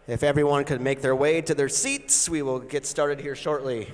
If everyone could make their way to their seats, we will get started here shortly.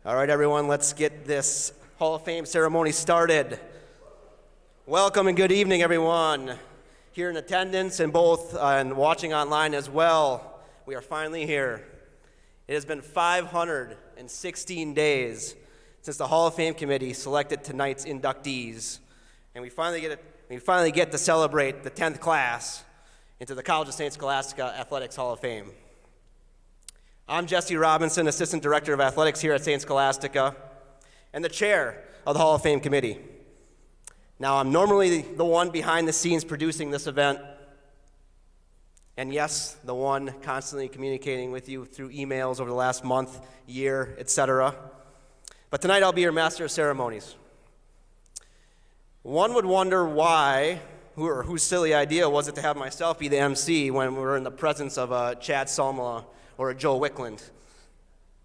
All right, everyone, let's get this Hall of Fame ceremony started. Welcome and good evening, everyone. Here in attendance and both and watching online as well, we are finally here. It has been 516 days since the Hall of Fame committee selected tonight's inductees, and we finally get to celebrate the 10th class into the College of St. Scholastica Athletics Hall of Fame. I'm Jesse Robinson, Assistant Director of Athletics here at St. Scholastica, and the chair of the Hall of Fame Committee. Now, I'm normally the one behind the scenes producing this event, and yes, the one constantly communicating with you through emails over the last month, year, etc. But tonight I'll be your master of ceremonies. One would wonder whose silly idea was it to have myself be the MC when we're in the presence of a Chad Salmela or a Joe Wickland.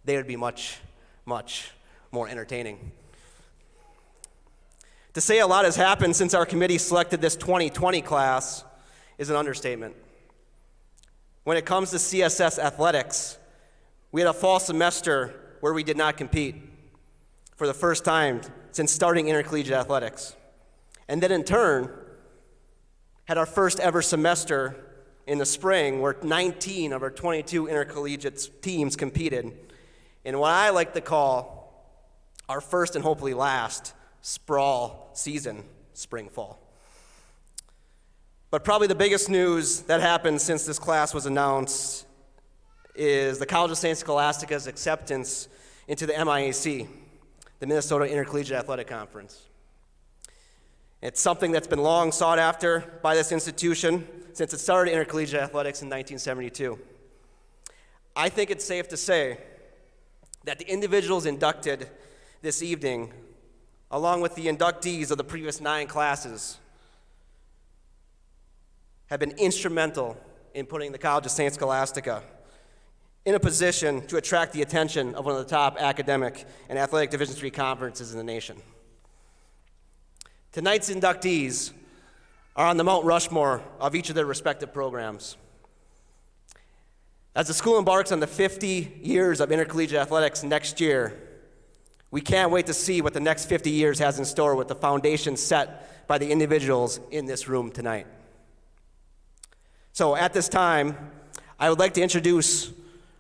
They would be much, much more entertaining. To say a lot has happened since our committee selected this 2020 class is an understatement. When it comes to CSS athletics, we had a fall semester where we did not compete for the first time since starting intercollegiate athletics. And then in turn, had our first ever semester in the spring where 19 of our 22 intercollegiate teams competed in what I like to call our first and hopefully last sprawl season, spring-fall. But probably the biggest news that happened since this class was announced is the College of St. Scholastica's acceptance into the MIAC, the Minnesota Intercollegiate Athletic Conference. It's something that's been long sought after by this institution since it started intercollegiate athletics in 1972. I think it's safe to say that the individuals inducted this evening, along with the inductees of the previous 9 classes, have been instrumental in putting the College of St. Scholastica in a position to attract the attention of one of the top academic and athletic Division III conferences in the nation. Tonight's inductees are on the Mount Rushmore of each of their respective programs. As the school embarks on the 50 years of intercollegiate athletics next year, we can't wait to see what the next 50 years has in store with the foundation set by the individuals in this room tonight. So at this time, I would like to introduce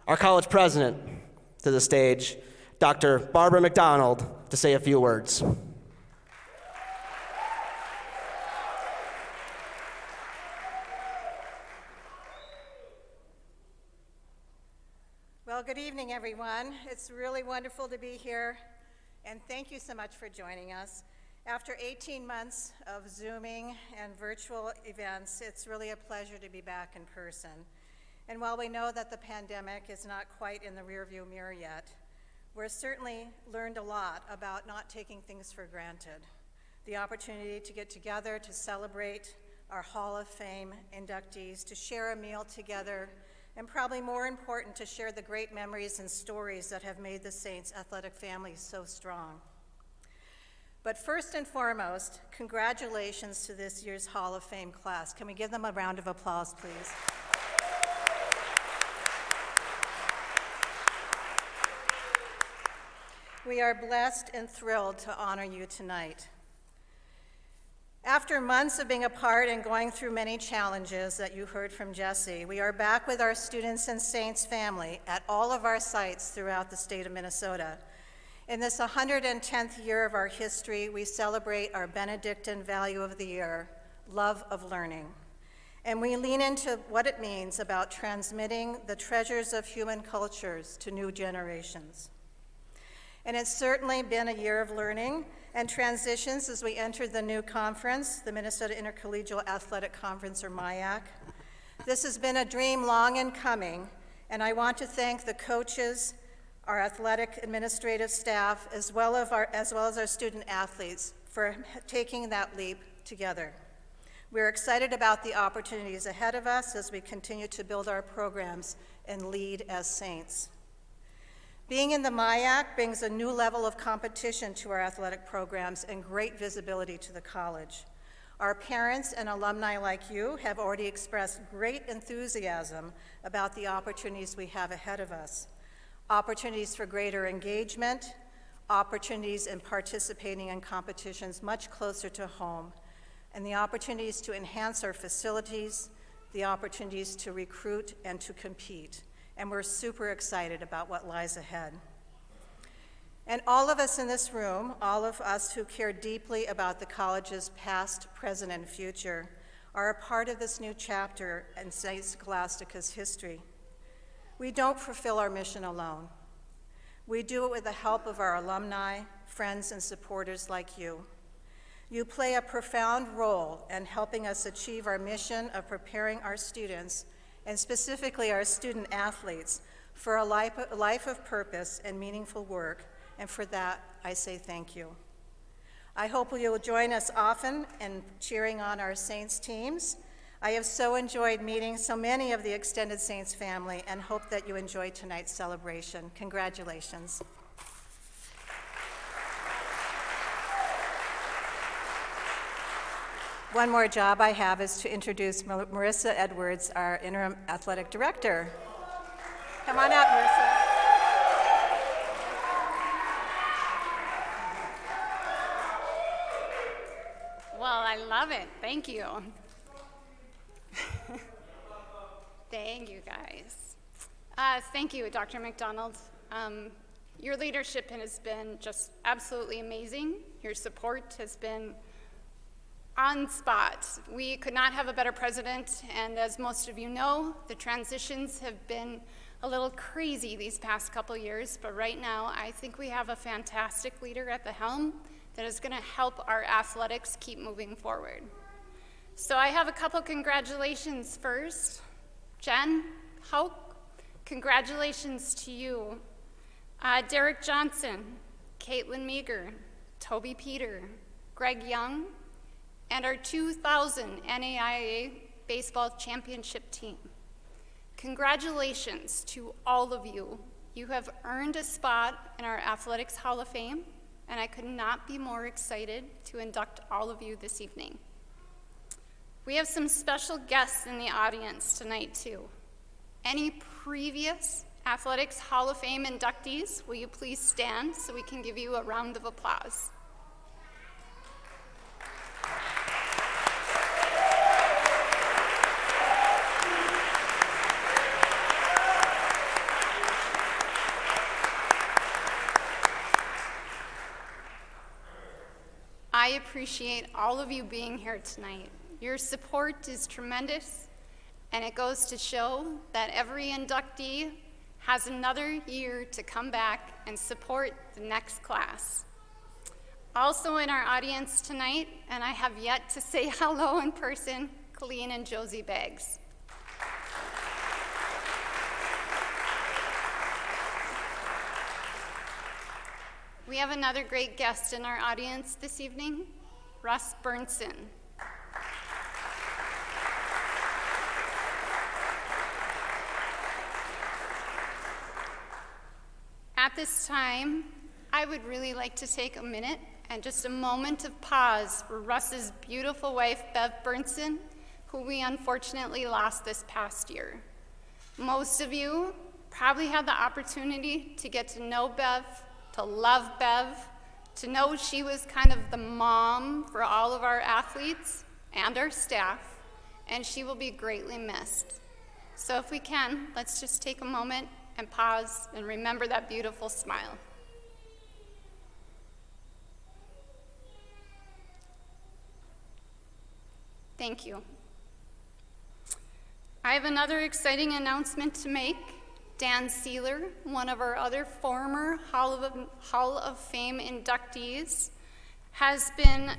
our college president to the stage, Dr. Barbara McDonald, to say a few words. Well, good evening, everyone. It's really wonderful to be here, and thank you so much for joining us. After 18 months of Zooming and virtual events, it's really a pleasure to be back in person. And while we know that the pandemic is not quite in the rearview mirror yet, we've certainly learned a lot about not taking things for granted. The opportunity to get together to celebrate our Hall of Fame inductees, to share a meal together, and probably more important, to share the great memories and stories that have made the Saints athletic family so strong. But first and foremost, congratulations to this year's Hall of Fame class. Can we give them a round of applause, please? We are blessed and thrilled to honor you tonight. After months of being apart and going through many challenges that you heard from Jesse, we are back with our students and Saints family at all of our sites throughout the state of Minnesota. In this 110th year of our history, we celebrate our Benedictine value of the year, love of learning. And we lean into what it means about transmitting the treasures of human cultures to new generations. And it's certainly been a year of learning and transitions as we entered the new conference, the Minnesota Intercollegiate Athletic Conference, or MIAC. This has been a dream long in coming, and I want to thank the coaches, our athletic administrative staff, as well as our student athletes for taking that leap together. We're excited about the opportunities ahead of us as we continue to build our programs and lead as Saints. Being in the MIAC brings a new level of competition to our athletic programs and great visibility to the college. Our parents and alumni like you have already expressed great enthusiasm about the opportunities we have ahead of us. Opportunities for greater engagement, opportunities in participating in competitions much closer to home, and the opportunities to enhance our facilities, the opportunities to recruit and to compete. And we're super excited about what lies ahead. And all of us in this room, all of us who care deeply about the college's past, present, and future, are a part of this new chapter in St. Scholastica's history. We don't fulfill our mission alone. We do it with the help of our alumni, friends, and supporters like you. You play a profound role in helping us achieve our mission of preparing our students, and specifically our student athletes, for a life of purpose and meaningful work, and for that, I say thank you. I hope you will join us often in cheering on our Saints teams. I have so enjoyed meeting so many of the extended Saints family and hope that you enjoy tonight's celebration. Congratulations. One more job I have is to introduce Marissa Edwards, our interim athletic director. Come on up, Marissa. Well, I love it. Thank you. Thank you, guys. Thank you, Dr. McDonald. Your leadership has been just absolutely amazing. Your support has been on spot. We could not have a better president, and as most of you know, the transitions have been a little crazy these past couple years, but right now I think we have a fantastic leader at the helm that is going to help our athletics keep moving forward. So I have a couple congratulations first. Jen Hauk, congratulations to you. Derek Johnson, Caitlin Meager, Toby Peter, Greg Young, and our 2000 NAIA Baseball Championship team. Congratulations to all of you. You have earned a spot in our Athletics Hall of Fame, and I could not be more excited to induct all of you this evening. We have some special guests in the audience tonight, too. Any previous Athletics Hall of Fame inductees, will you please stand so we can give you a round of applause? I appreciate all of you being here tonight. Your support is tremendous, and it goes to show that every inductee has another year to come back and support the next class. Also in our audience tonight, and I have yet to say hello in person, Colleen and Josie Beggs. We have another great guest in our audience this evening, Russ Burnson. At this time, I would really like to take a minute and just a moment of pause for Russ's beautiful wife, Bev Burnson, who we unfortunately lost this past year. Most of you probably had the opportunity to get to know Bev, to love Bev, to know she was kind of the mom for all of our athletes and our staff, and she will be greatly missed. So if we can, let's just take a moment and pause and remember that beautiful smile. Thank you. I have another exciting announcement to make. Dan Sealer, one of our other former Hall of Fame inductees, has been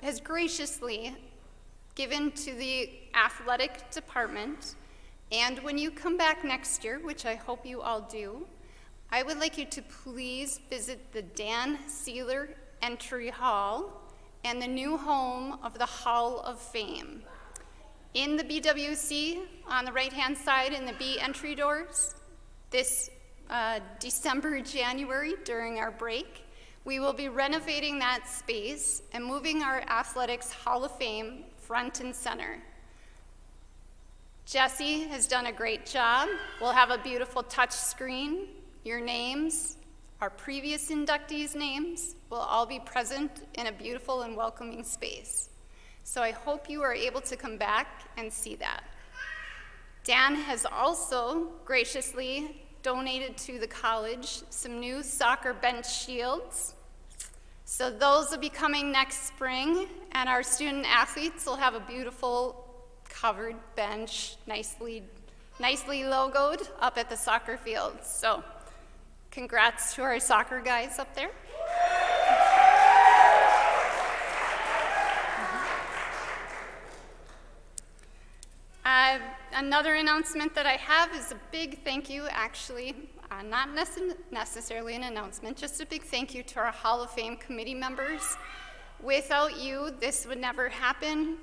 has graciously given to the athletic department. And when you come back next year, which I hope you all do, I would like you to please visit the Dan Sealer Entry Hall and the new home of the Hall of Fame. In the BWC, on the right-hand side in the B entry doors, this December, January, during our break, we will be renovating that space and moving our Athletics Hall of Fame front and center. Jesse has done a great job. We'll have a beautiful touch screen. Your names, our previous inductees' names, will all be present in a beautiful and welcoming space. So I hope you are able to come back and see that. Dan has also graciously donated to the college some new soccer bench shields. So those will be coming next spring, and our student athletes will have a beautiful covered bench, nicely logoed up at the soccer fields. So congrats to our soccer guys up there. Another announcement that I have is a big thank you, actually, not necessarily an announcement, just a big thank you to our Hall of Fame committee members. Without you, this would never happen.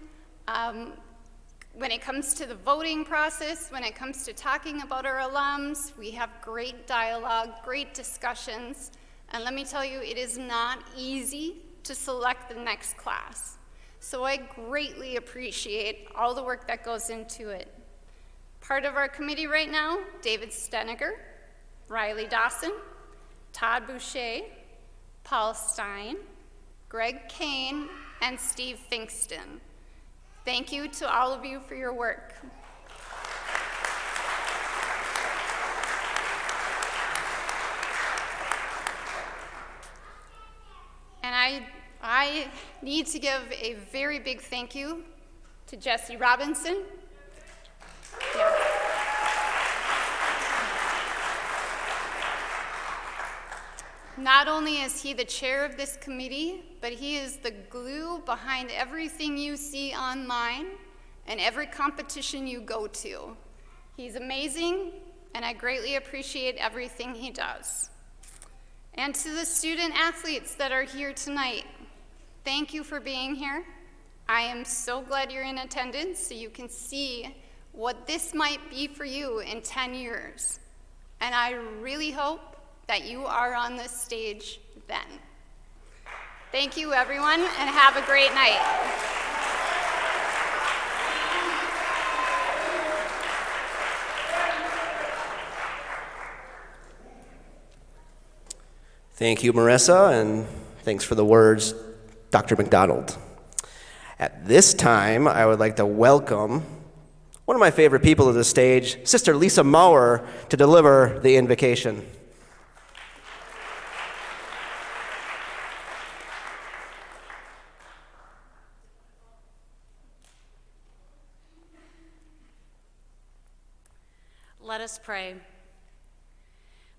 When it comes to the voting process, when it comes to talking about our alums, we have great dialogue, great discussions, and let me tell you, it is not easy to select the next class. So I greatly appreciate all the work that goes into it. Part of our committee right now, David Steniger, Riley Dawson, Todd Boucher, Paul Stein, Greg Kane, and Steve Finkston. Thank you to all of you for your work. And I need to give a very big thank you to Jesse Robinson. Yeah. Not only is he the chair of this committee, but he is the glue behind everything you see online and every competition you go to. He's amazing, and I greatly appreciate everything he does. And to the student athletes that are here tonight, thank you for being here. I am so glad you're in attendance so you can see what this might be for you in 10 years. And I really hope that you are on this stage then. Thank you, everyone, and have a great night. Thank you, Marissa, and thanks for the words, Dr. McDonald. At this time, I would like to welcome one of my favorite people to the stage, Sister Lisa Maurer, to deliver the invocation. Let us pray.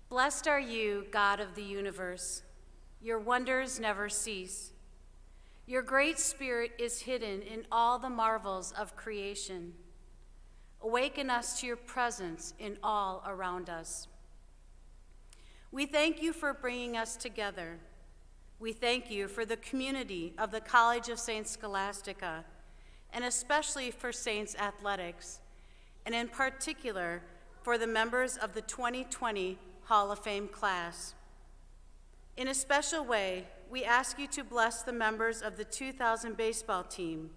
Blessed are you, God of the universe. Your wonders never cease. Your great spirit is hidden in all the marvels of creation. Awaken us to your presence in all around us. We thank you for bringing us together. We thank you for the community of the College of Saints Scholastica, and especially for Saints Athletics, and in particular for the members of the 2020 Hall of Fame class. In a special way, we ask you to bless the members of the 2000 baseball team,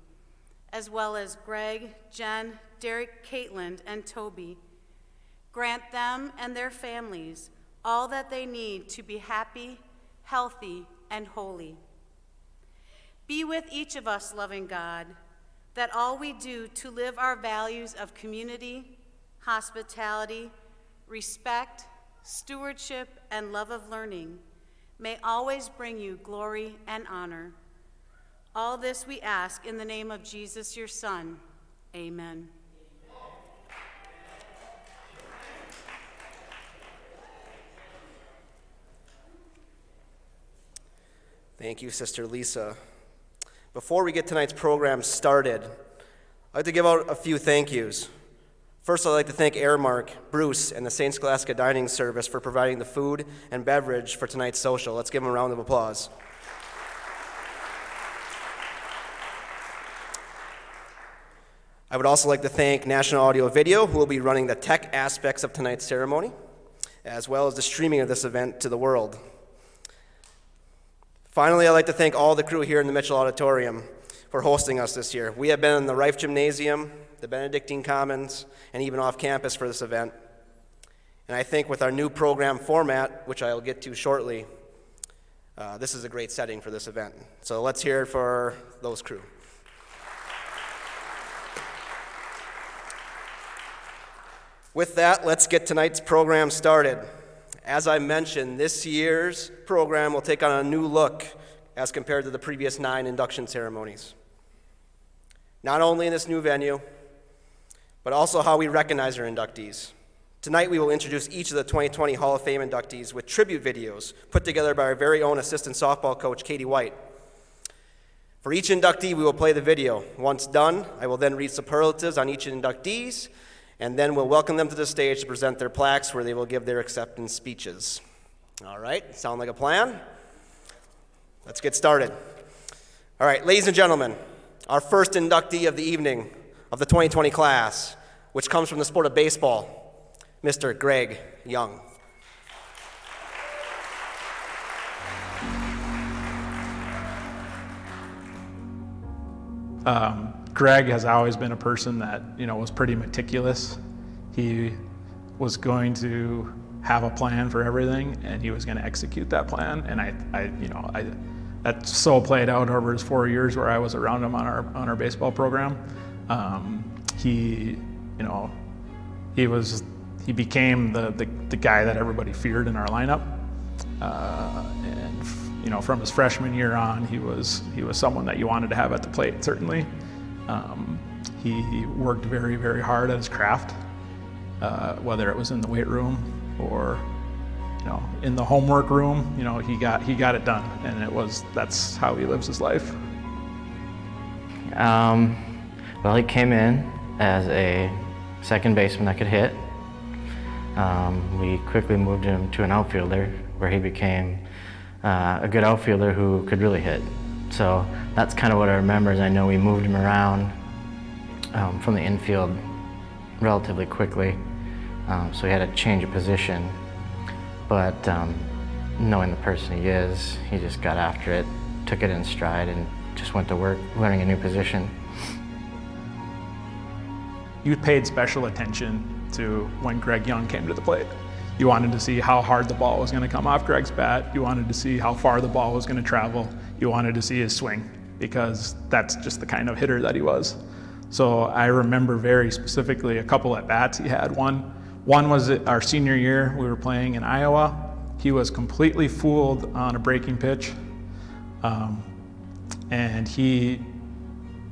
as well as Greg, Jen, Derek, Caitlin, and Toby. Grant them and their families all that they need to be happy, healthy, and holy. Be with each of us, loving God, that all we do to live our values of community, hospitality, respect, stewardship, and love of learning may always bring you glory and honor. All this we ask in the name of Jesus, your Son. Amen. Thank you, Sister Lisa. Before we get tonight's program started, I'd like to give out a few thank yous. First, I'd like to thank Airmark, Bruce, and the St. Scholastica Dining Service for providing the food and beverage for tonight's social. Let's give them a round of applause. I would also like to thank National Audio Video, who will be running the tech aspects of tonight's ceremony, as well as the streaming of this event to the world. Finally, I'd like to thank all the crew here in the Mitchell Auditorium for hosting us this year. We have been in the Rife Gymnasium, the Benedictine Commons, and even off campus for this event. And I think with our new program format, which I'll get to shortly, this is a great setting for this event. So let's hear it for those crew. With that, let's get tonight's program started. As I mentioned, this year's program will take on a new look as compared to the previous 9 induction ceremonies. Not only in this new venue, but also how we recognize our inductees. Tonight we will introduce each of the 2020 Hall of Fame inductees with tribute videos put together by our very own assistant softball coach, Katie White. For each inductee, we will play the video. Once done, I will then read superlatives on each inductees, and then we'll welcome them to the stage to present their plaques where they will give their acceptance speeches. All right, sound like a plan? Let's get started. All right, ladies and gentlemen, our first inductee of the evening of the 2020 class, which comes from the sport of baseball, Mr. Greg Young. Greg has always been a person that, was pretty meticulous. He was going to have a plan for everything, and he was going to execute that plan. And that so played out over his 4 years where I was around him on our baseball program. He became the guy that everybody feared in our lineup. And from his freshman year on, he was someone that you wanted to have at the plate, certainly. He worked very, very hard at his craft, whether it was in the weight room or, in the homework room. He got it done, and that's how he lives his life. Well, he came in as a second baseman that could hit. We quickly moved him to an outfielder where he became a good outfielder who could really hit. So that's kind of what I remember. Is I know we moved him around from the infield relatively quickly, so he had to change a position. But knowing the person he is, he just got after it, took it in stride, and just went to work learning a new position. You paid special attention to when Greg Young came to the plate. You wanted to see how hard the ball was going to come off Greg's bat. You wanted to see how far the ball was going to travel. You wanted to see his swing, because that's just the kind of hitter that he was. So I remember very specifically a couple at bats he had. One was our senior year. We were playing in Iowa. He was completely fooled on a breaking pitch, and he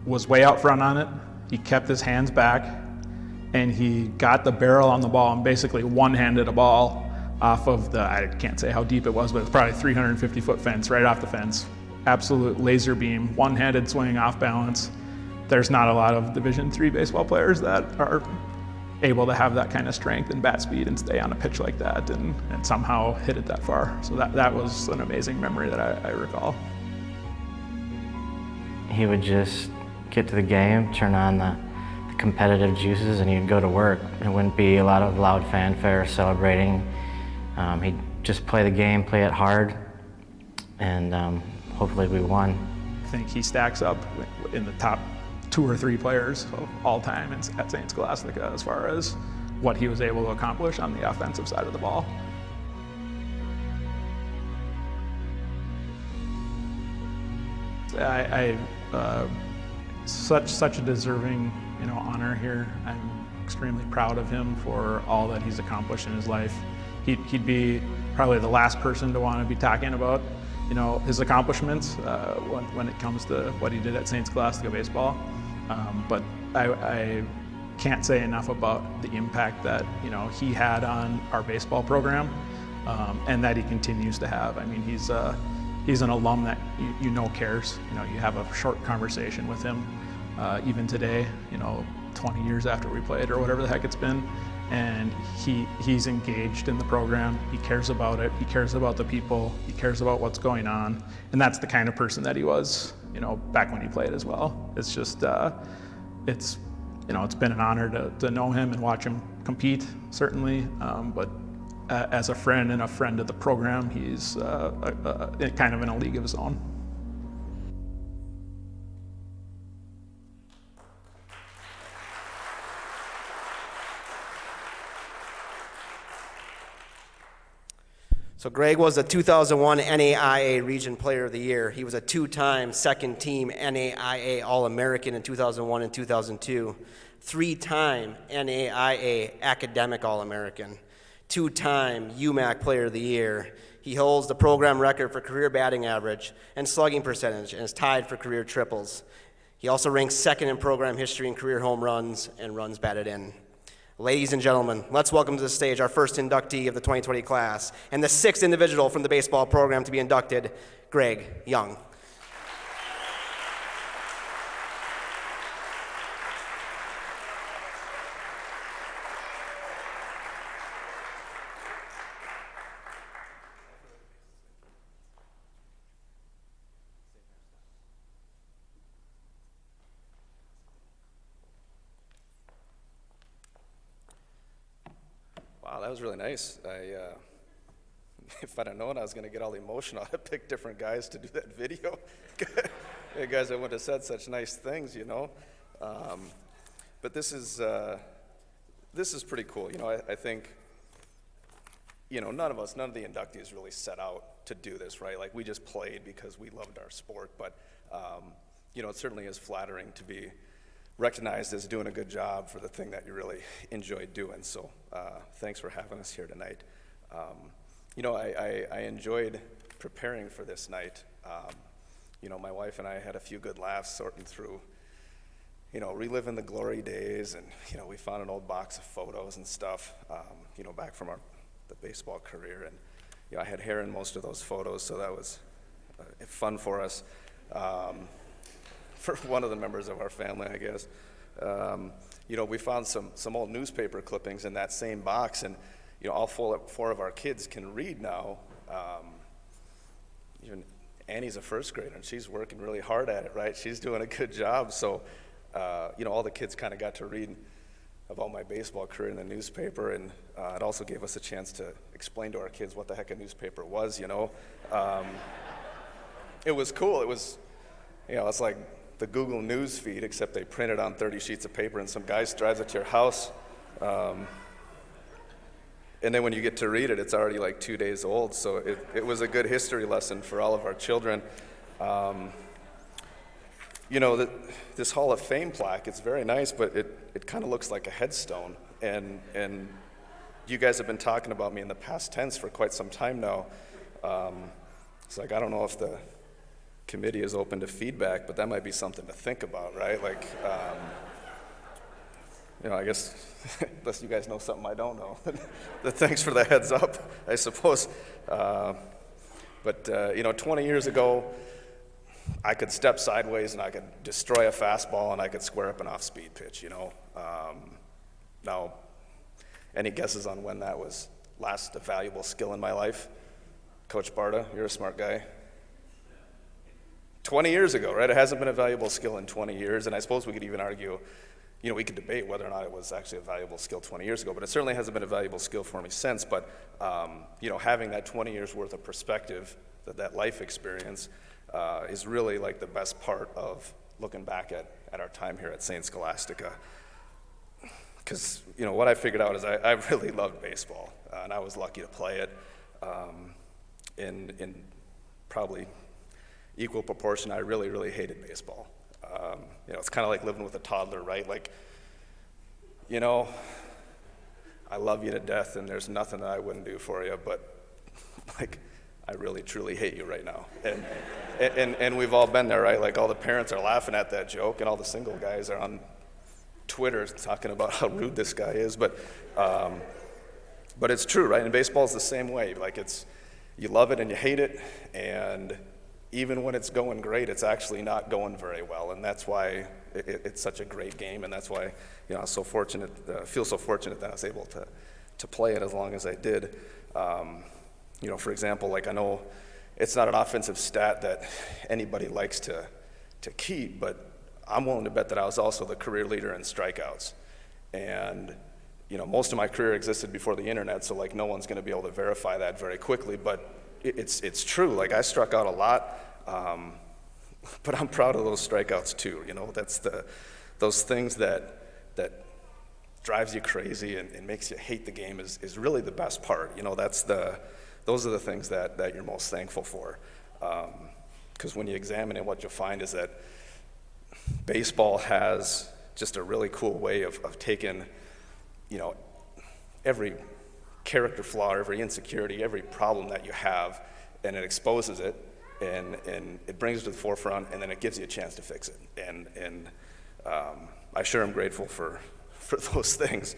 was way out front on it. He kept his hands back, and he got the barrel on the ball and basically one-handed a ball off of I can't say how deep it was, but it's probably 350-foot fence, right off the fence. Absolute laser beam, one-handed swing off balance. There's not a lot of Division III baseball players that are able to have that kind of strength and bat speed and stay on a pitch like that and somehow hit it that far. So that was an amazing memory that I recall. He would just get to the game, turn on the competitive juices, and he'd go to work. It wouldn't be a lot of loud fanfare celebrating. He'd just play the game, play it hard, and hopefully we won. I think he stacks up in the top 2 or 3 players of all time at St. Scholastica as far as what he was able to accomplish on the offensive side of the ball. Such a deserving, honor here. I'm extremely proud of him for all that he's accomplished in his life. He'd be probably the last person to want to be talking about, his accomplishments when it comes to what he did at St. Scholastica baseball. But I can't say enough about the impact that he had on our baseball program, and that he continues to have. I mean, he's an alum that you know cares. You know, you have a short conversation with him, even today, 20 years after we played or whatever the heck it's been, and he's engaged in the program. He cares about it. He cares about the people. He cares about what's going on, and that's the kind of person that he was, back when he played as well. It's just, it's been an honor to know him and watch him compete, certainly, but as a friend and a friend of the program, he's kind of in a league of his own. So Greg was a 2001 NAIA Region Player of the Year. He was a two-time second-team NAIA All-American in 2001 and 2002, three-time NAIA Academic All-American, two-time UMAC Player of the Year. He holds the program record for career batting average and slugging percentage and is tied for career triples. He also ranks second in program history in career home runs and runs batted in. Ladies and gentlemen, let's welcome to the stage our first inductee of the 2020 class and the sixth individual from the baseball program to be inducted, Greg Young. Wow, that was really nice. If I'd have known I was going to get all emotional, I'd have picked different guys to do that video. Hey, guys, I wouldn't have said such nice things, But this is pretty cool. I think, none of the inductees really set out to do this, right? Like, we just played because we loved our sport. But, it certainly is flattering to be recognized as doing a good job for the thing that you really enjoy doing. So thanks for having us here tonight. I enjoyed preparing for this night. My wife and I had a few good laughs sorting through, reliving the glory days, and, we found an old box of photos and stuff, back from the baseball career. And, I had hair in most of those photos, so that was fun for us. For one of the members of our family, I guess. We found some old newspaper clippings in that same box, and all four of our kids can read now. Even Annie's a first grader, and she's working really hard at it, right? She's doing a good job. So, all the kids kind of got to read about my baseball career in the newspaper, and it also gave us a chance to explain to our kids what the heck a newspaper was. It was cool. It was, it's like the Google News feed, except they print it on 30 sheets of paper and some guy drives it to your house. And then when you get to read it, it's already like 2 days old. So it was a good history lesson for all of our children. This Hall of Fame plaque, it's very nice, but it kind of looks like a headstone. And you guys have been talking about me in the past tense for quite some time now. It's like, I don't know if the committee is open to feedback, but that might be something to think about, right? Like, I guess, unless you guys know something I don't know. Thanks for the heads up, I suppose. But 20 years ago, I could step sideways and I could destroy a fastball and I could square up an off-speed pitch, Now, any guesses on when that was last a valuable skill in my life? Coach Barta, you're a smart guy. 20 years ago, right? It hasn't been a valuable skill in 20 years, and I suppose we could even argue, we could debate whether or not it was actually a valuable skill 20 years ago, but it certainly hasn't been a valuable skill for me since. But, having that 20 years worth of perspective, that life experience, is really like the best part of looking back at our time here at St. Scholastica. Because, what I figured out is I really loved baseball, and I was lucky to play it in probably equal proportion. I really, really hated baseball. It's kind of like living with a toddler, right? Like, I love you to death, and there's nothing that I wouldn't do for you, but, like, I really, truly hate you right now. And we've all been there, right? Like, all the parents are laughing at that joke, and all the single guys are on Twitter talking about how rude this guy is. But it's true, right? And baseball is the same way. Like, you love it and you hate it, and even when it's going great, it's actually not going very well, and that's why it's such a great game, and that's why I was so fortunate, feel so fortunate that I was able to play it as long as I did. For example, like I know it's not an offensive stat that anybody likes to keep, but I'm willing to bet that I was also the career leader in strikeouts, and most of my career existed before the internet, so like no one's going to be able to verify that very quickly, but it's true. Like I struck out a lot, but I'm proud of those strikeouts too. That's those things that drives you crazy and makes you hate the game is really the best part. Those are the things that you're most thankful for. Because when you examine it, what you'll find is that baseball has just a really cool way of taking, every character flaw, every insecurity, every problem that you have, and it exposes it, and it brings it to the forefront, and then it gives you a chance to fix it. And I sure am grateful for those things.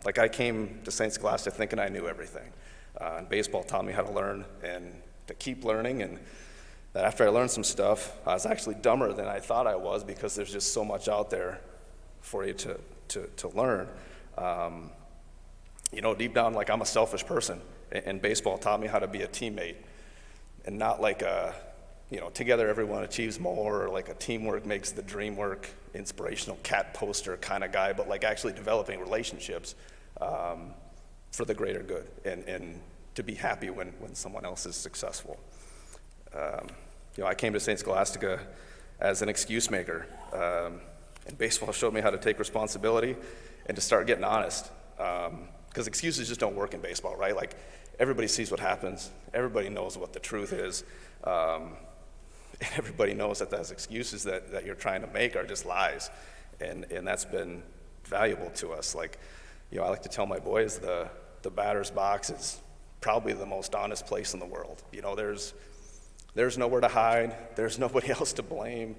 Like I came to St. Scholastica thinking I knew everything. And baseball taught me how to learn and to keep learning, and that after I learned some stuff, I was actually dumber than I thought I was because there's just so much out there for you to learn. Deep down, like I'm a selfish person, and baseball taught me how to be a teammate, and not like together everyone achieves more, or like a teamwork makes the dream work, inspirational cat poster kind of guy, but like actually developing relationships for the greater good, and to be happy when someone else is successful. I came to St. Scholastica as an excuse maker, and baseball showed me how to take responsibility and to start getting honest. Because excuses just don't work in baseball, right? Like everybody sees what happens, everybody knows what the truth is, and everybody knows that those excuses that you're trying to make are just lies, and that's been valuable to us. Like, I like to tell my boys the batter's box is probably the most honest place in the world. There's nowhere to hide, there's nobody else to blame.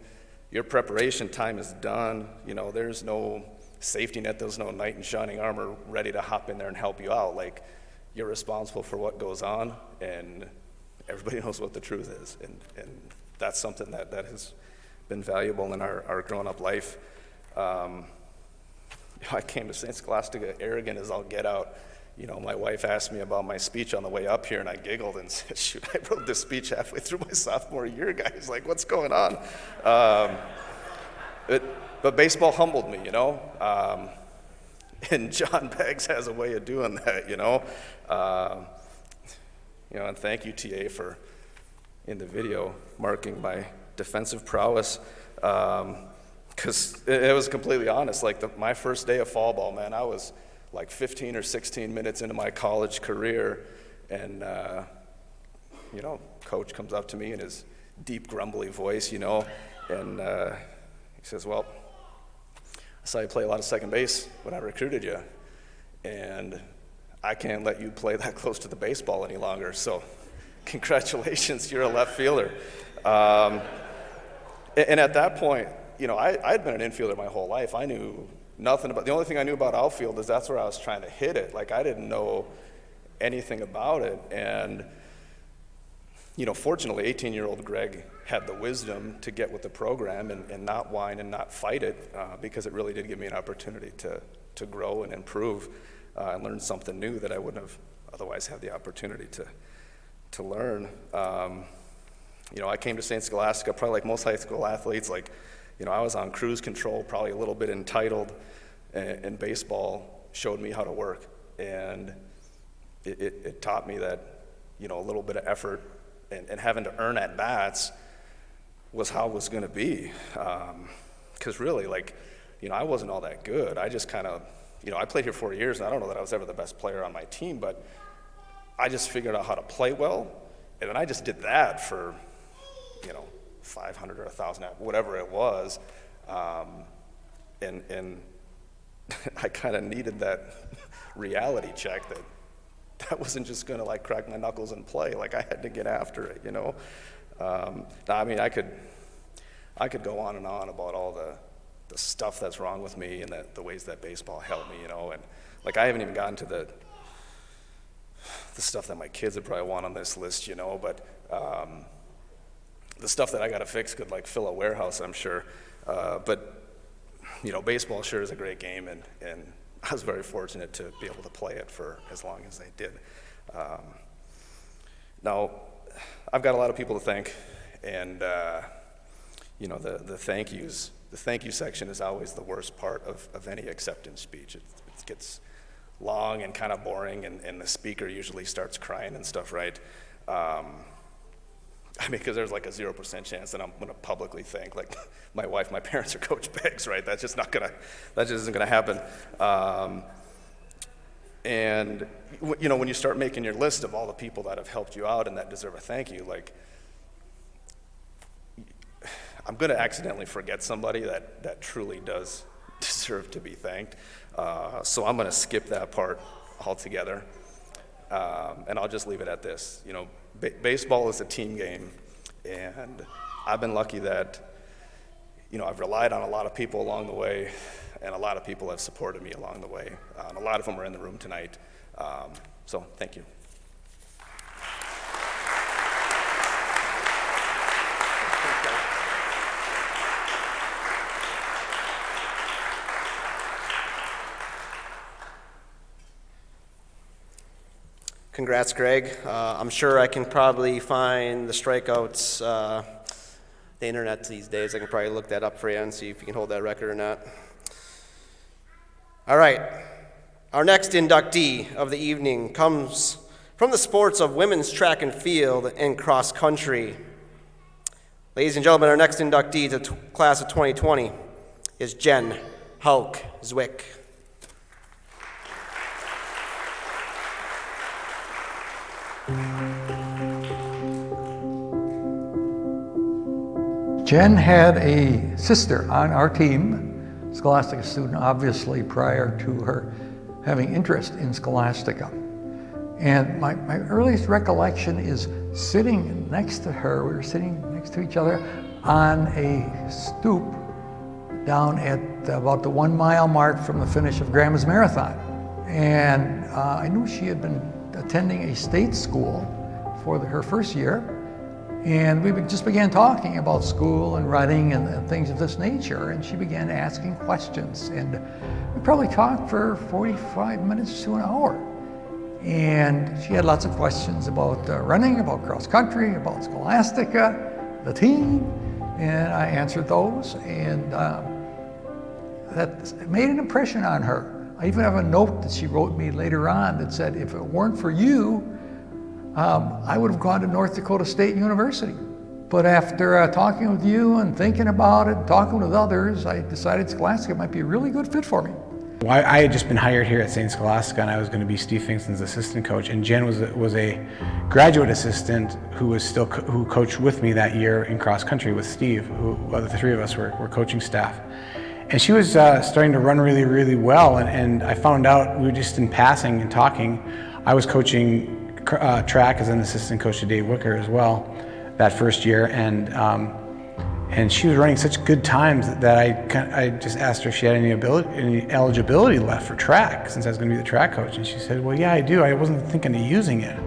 Your preparation time is done. There's no safety net, there's no knight in shining armor ready to hop in there and help you out. Like, you're responsible for what goes on, and everybody knows what the truth is. And that's something that has been valuable in our grown-up life. I came to St. Scholastica arrogant as all get out. My wife asked me about my speech on the way up here, and I giggled and said, shoot, I wrote this speech halfway through my sophomore year, guys. Like, what's going on? But baseball humbled me, and John Beggs has a way of doing that, and thank you, TA, for, in the video, marking my defensive prowess, because it was completely honest. Like, my first day of fall ball, man, I was like 15 or 16 minutes into my college career, and, coach comes up to me in his deep, grumbly voice, and he says, well, I saw you play a lot of second base when I recruited you, and I can't let you play that close to the baseball any longer, so congratulations, you're a left fielder. And at that point, I'd been an infielder my whole life. I knew nothing about, the only thing I knew about outfield is that's where I was trying to hit it. Like, I didn't know anything about it, and fortunately, 18-year-old Greg had the wisdom to get with the program and not whine and not fight it, because it really did give me an opportunity to grow and improve and learn something new that I wouldn't have otherwise had the opportunity to learn. I came to St. Scholastica probably like most high school athletes. Like, I was on cruise control, probably a little bit entitled, and baseball showed me how to work, and it taught me that a little bit of effort and having to earn at bats was how it was going to be. Because really, like, I wasn't all that good. I just kind of, I played here 4 years, and I don't know that I was ever the best player on my team, but I just figured out how to play well, and then I just did that for, 500 or 1,000, whatever it was, and I kind of needed that reality check that wasn't just going to like crack my knuckles and play. Like, I had to get after it, I mean, I could go on and on about all the stuff that's wrong with me and the ways that baseball helped me, and like, I haven't even gotten to the stuff that my kids would probably want on this list, but the stuff that I got to fix could like fill a warehouse, I'm sure. But baseball sure is a great game, and I was very fortunate to be able to play it for as long as I did. Now, I've got a lot of people to thank, and the thank yous. The thank you section is always the worst part of any acceptance speech. It gets long and kind of boring, and the speaker usually starts crying and stuff, right? Because there's like a 0% chance that I'm gonna publicly thank like my wife, my parents, or Coach Beggs, right? That just isn't gonna happen. And when you start making your list of all the people that have helped you out and that deserve a thank you, like, I'm gonna accidentally forget somebody that truly does deserve to be thanked. So I'm gonna skip that part altogether. And I'll just leave it at this. Baseball is a team game, and I've been lucky that, I've relied on a lot of people along the way, and a lot of people have supported me along the way. And a lot of them are in the room tonight. So thank you. Congrats, Greg. I'm sure I can probably find the strikeouts, the internet these days. I can probably look that up for you and see if you can hold that record or not. All right. Our next inductee of the evening comes from the sports of women's track and field and cross country. Ladies and gentlemen, our next inductee to class of 2020 is Jen Hulk Zwick. Jen had a sister on our team, Scholastica student, obviously prior to her having interest in Scholastica. And my earliest recollection is sitting next to her. We were sitting next to each other on a stoop down at about the 1 mile mark from the finish of Grandma's Marathon. And I knew she had been attending a state school for her first year. And we just began talking about school and running and things of this nature. And she began asking questions. And we probably talked for 45 minutes to an hour. And she had lots of questions about running, about cross country, about Scholastica, the team. And I answered those. And that made an impression on her. I even have a note that she wrote me later on that said, if it weren't for you, I would have gone to North Dakota State University. But after talking with you and thinking about it, talking with others, I decided Scholastica might be a really good fit for me. Well, I had just been hired here at St. Scholastica, and I was going to be Steve Fingston's assistant coach. And Jen was a graduate assistant who coached with me that year in cross country with Steve. The three of us were coaching staff. And she was starting to run really, really well. And I found out, we were just in passing and talking. I was coaching track as an assistant coach to Dave Wicker as well that first year, and she was running such good times that I just asked her if she had any eligibility left for track, since I was going to be the track coach, and she said, well, yeah, I do. I wasn't thinking of using it.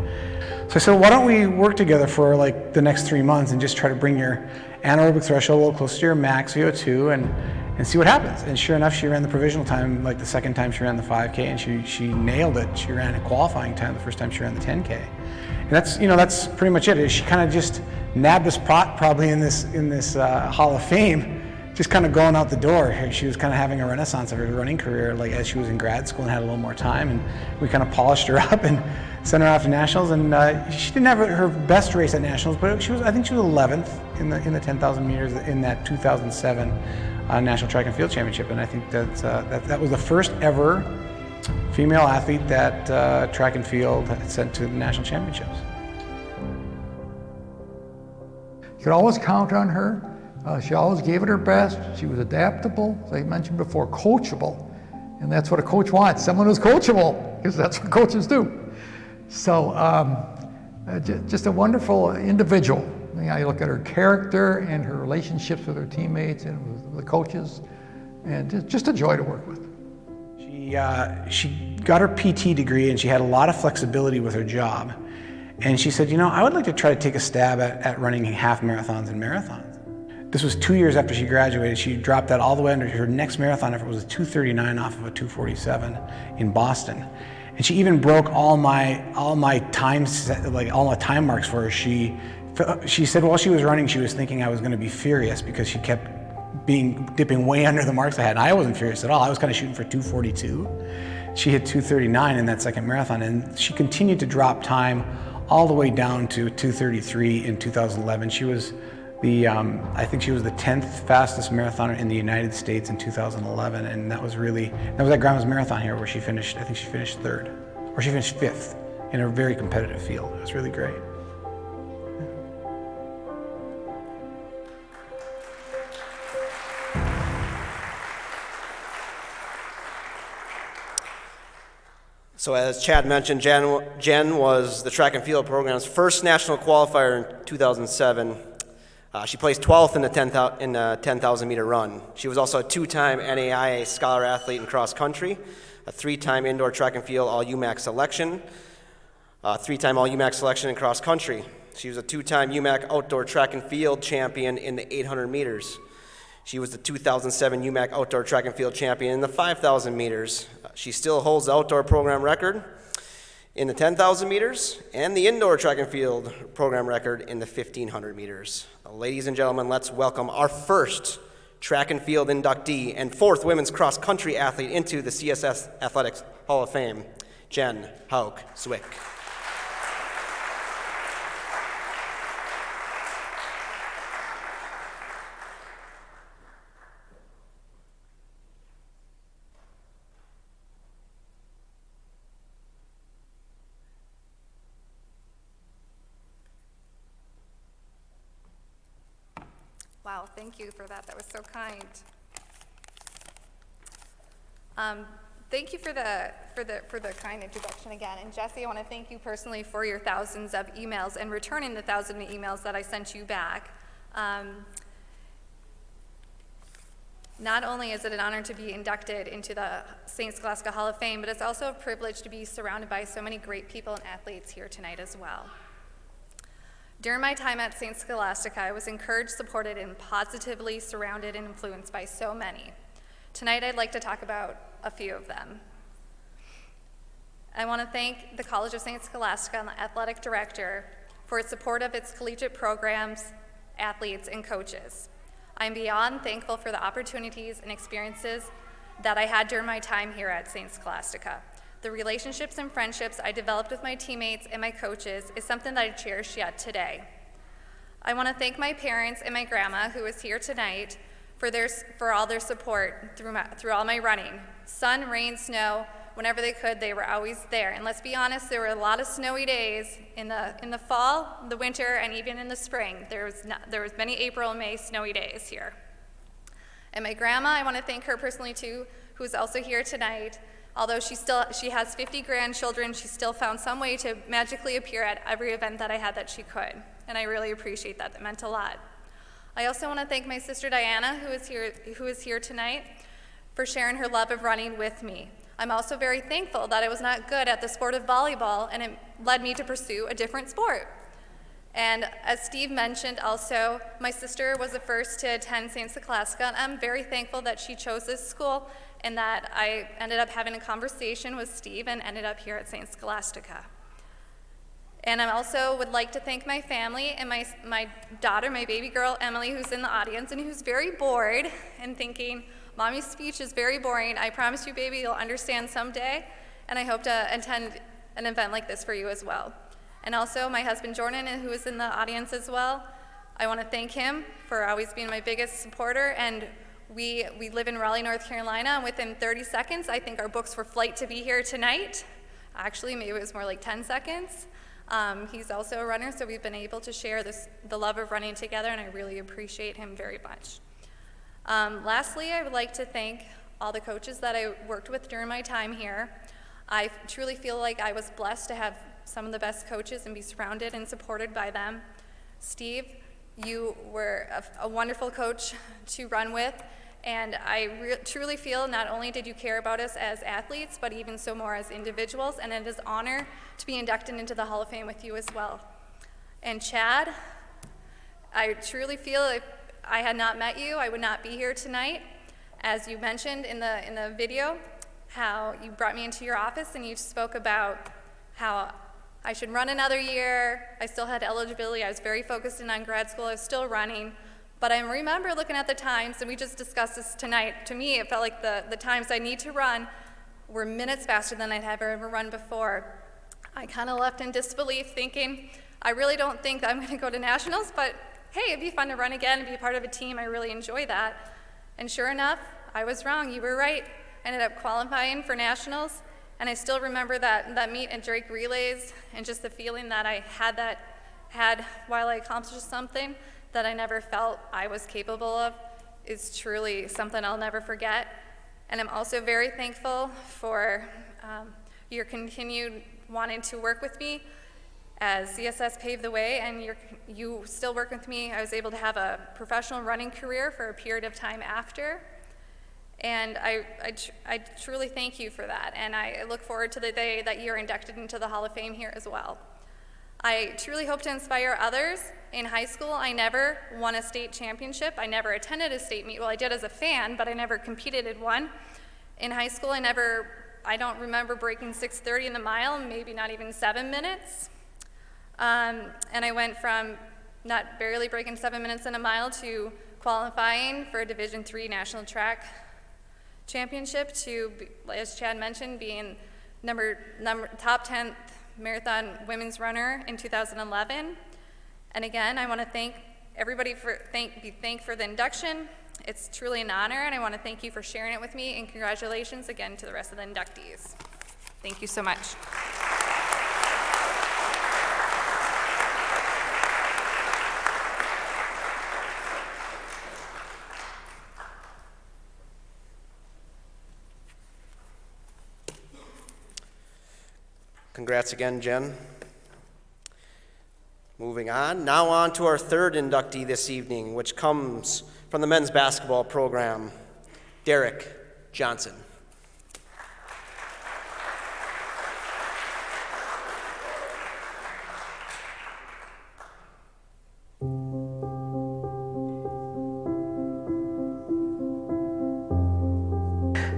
So I said, why don't we work together for like the next 3 months and just try to bring your anaerobic threshold a little closer to your max VO2 and see what happens. And sure enough, she ran the provisional time like the second time she ran the 5K, and she nailed it. She ran a qualifying time the first time she ran the 10K. And that's pretty much it. She kind of just nabbed a spot probably in this Hall of Fame, just kind of going out the door. She was kind of having a renaissance of her running career, like as she was in grad school and had a little more time, and we kind of polished her up and sent her off to nationals. And she didn't have her best race at nationals, but I think she was 11th in the 10,000 meters in that 2007 National Track and Field Championship. And I think that was the first ever female athlete that track and field had sent to the national championships. You could always count on her. She always gave it her best. She was adaptable, as I mentioned before, coachable. And that's what a coach wants, someone who's coachable, because that's what coaches do. So just a wonderful individual. I look at her character and her relationships with her teammates and with the coaches, and just a joy to work with. She got her PT degree, and she had a lot of flexibility with her job. And she said, I would like to try to take a stab at running half marathons and marathons. This was 2 years after she graduated. She dropped that all the way under. Her next marathon effort was a 2:39 off of a 2:47 in Boston. And she even broke all my time marks for her. She said while she was running, she was thinking I was going to be furious because she kept dipping way under the marks I had. And I wasn't furious at all. I was kind of shooting for 2:42. She hit 2:39 in that second marathon, and she continued to drop time all the way down to 2:33 in 2011. She was I think she was the 10th fastest marathoner in the United States in 2011, and that was at Grandma's Marathon here where she finished, I think she finished third, or she finished fifth in a very competitive field. It was really great. So as Chad mentioned, Jen was the track and field program's first national qualifier in 2007. She placed 12th in the 10,000 meter run. She was also a two-time NAIA Scholar Athlete in cross country, a three-time indoor track and field All-UMAC selection, a three-time All-UMAC selection in cross country. She was a two-time UMAC outdoor track and field champion in the 800 meters. She was the 2007 UMAC outdoor track and field champion in the 5,000 meters. She still holds the outdoor program record in the 10,000 meters and the indoor track and field program record in the 1,500 meters. Ladies and gentlemen, let's welcome our first track and field inductee and fourth women's cross country athlete into the CSS Athletics Hall of Fame, Jen Hauk Zwick. Wow, thank you for that. That was so kind. Thank you for the kind introduction again. And Jesse, I want to thank you personally for your thousands of emails and returning the thousands of emails that I sent you back. Not only is it an honor to be inducted into the St. Scholastica Hall of Fame, but it's also a privilege to be surrounded by so many great people and athletes here tonight as well. During my time at St. Scholastica, I was encouraged, supported, and positively surrounded and influenced by so many. Tonight, I'd like to talk about a few of them. I want to thank the College of St. Scholastica and the athletic director for its support of its collegiate programs, athletes, and coaches. I'm beyond thankful for the opportunities and experiences that I had during my time here at St. Scholastica. The relationships and friendships I developed with my teammates and my coaches is something that I cherish yet today. I want to thank my parents and my grandma, who is here tonight, for all their support through all my running. Sun, rain, snow, whenever they could, they were always there. And let's be honest, there were a lot of snowy days in the fall, the winter, and even in the spring. There was many April and May snowy days here. And my grandma, I want to thank her personally too, who's also here tonight. Although she has 50 grandchildren, she still found some way to magically appear at every event that I had that she could. And I really appreciate that. That meant a lot. I also want to thank my sister Diana, who is here tonight, for sharing her love of running with me. I'm also very thankful that I was not good at the sport of volleyball, and it led me to pursue a different sport. And as Steve mentioned also, my sister was the first to attend St. Scholastica, and I'm very thankful that she chose this school and that I ended up having a conversation with Steve and ended up here at St. Scholastica. And I also would like to thank my family and my daughter, my baby girl, Emily, who's in the audience and who's very bored and thinking, Mommy's speech is very boring. I promise you, baby, you'll understand someday. And I hope to attend an event like this for you as well. And also my husband, Jordan, who is in the audience as well. I want to thank him for always being my biggest supporter. And we live in Raleigh, North Carolina, and within 30 seconds, I think our books for flight to be here tonight. Actually, maybe it was more like 10 seconds. He's also a runner, so we've been able to share the love of running together, and I really appreciate him very much. Lastly, I would like to thank all the coaches that I worked with during my time here. I truly feel like I was blessed to have some of the best coaches and be surrounded and supported by them. Steve, you were a wonderful coach to run with, And I truly feel not only did you care about us as athletes, but even so more as individuals, and it is an honor to be inducted into the Hall of Fame with you as well. And Chad, I truly feel if I had not met you, I would not be here tonight. As you mentioned in the video, how you brought me into your office and you spoke about how I should run another year. I still had eligibility. I was very focused in on grad school. I was still running. But I remember looking at the times, and we just discussed this tonight. To me, it felt like the times I need to run were minutes faster than I'd ever run before. I kind of left in disbelief, thinking, I really don't think that I'm going to go to nationals, but hey, it'd be fun to run again and be part of a team. I really enjoy that. And sure enough, I was wrong. You were right. I ended up qualifying for nationals, and I still remember that meet at Drake Relays and just the feeling that I had while I accomplished something that I never felt I was capable of is truly something I'll never forget. And I'm also very thankful for your continued wanting to work with me as CSS paved the way, and you still work with me. I was able to have a professional running career for a period of time after. And I truly thank you for that, and I look forward to the day that you're inducted into the Hall of Fame here as well. I truly hope to inspire others. In high school, I never won a state championship. I never attended a state meet. Well, I did as a fan, but I never competed in one. In high school, I don't remember breaking 6:30 in the mile, maybe not even 7 minutes. And I went from not barely breaking 7 minutes in a mile to qualifying for a Division III national track championship to, as Chad mentioned, being top 10th marathon women's runner in 2011. And again, I want to thank everybody for the induction. It's truly an honor, and I want to thank you for sharing it with me, and congratulations again to the rest of the inductees. Thank you so much. Congrats again, Jen. Moving on, now on to our third inductee this evening, which comes from the men's basketball program, Derek Johnson.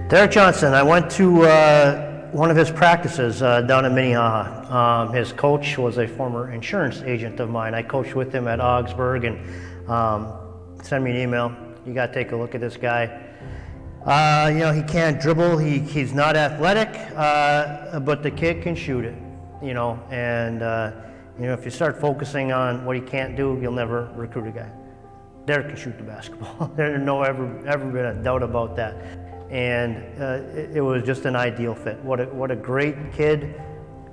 Derek Johnson, I went to one of his practices down in Minnehaha. His coach was a former insurance agent of mine. I coached with him at Augsburg, and sent me an email. You got to take a look at this guy. He can't dribble. He's not athletic, but the kid can shoot it. If you start focusing on what he can't do, you'll never recruit a guy. Derek can shoot the basketball. There's ever been a doubt about that. And it was just an ideal fit. What a great kid,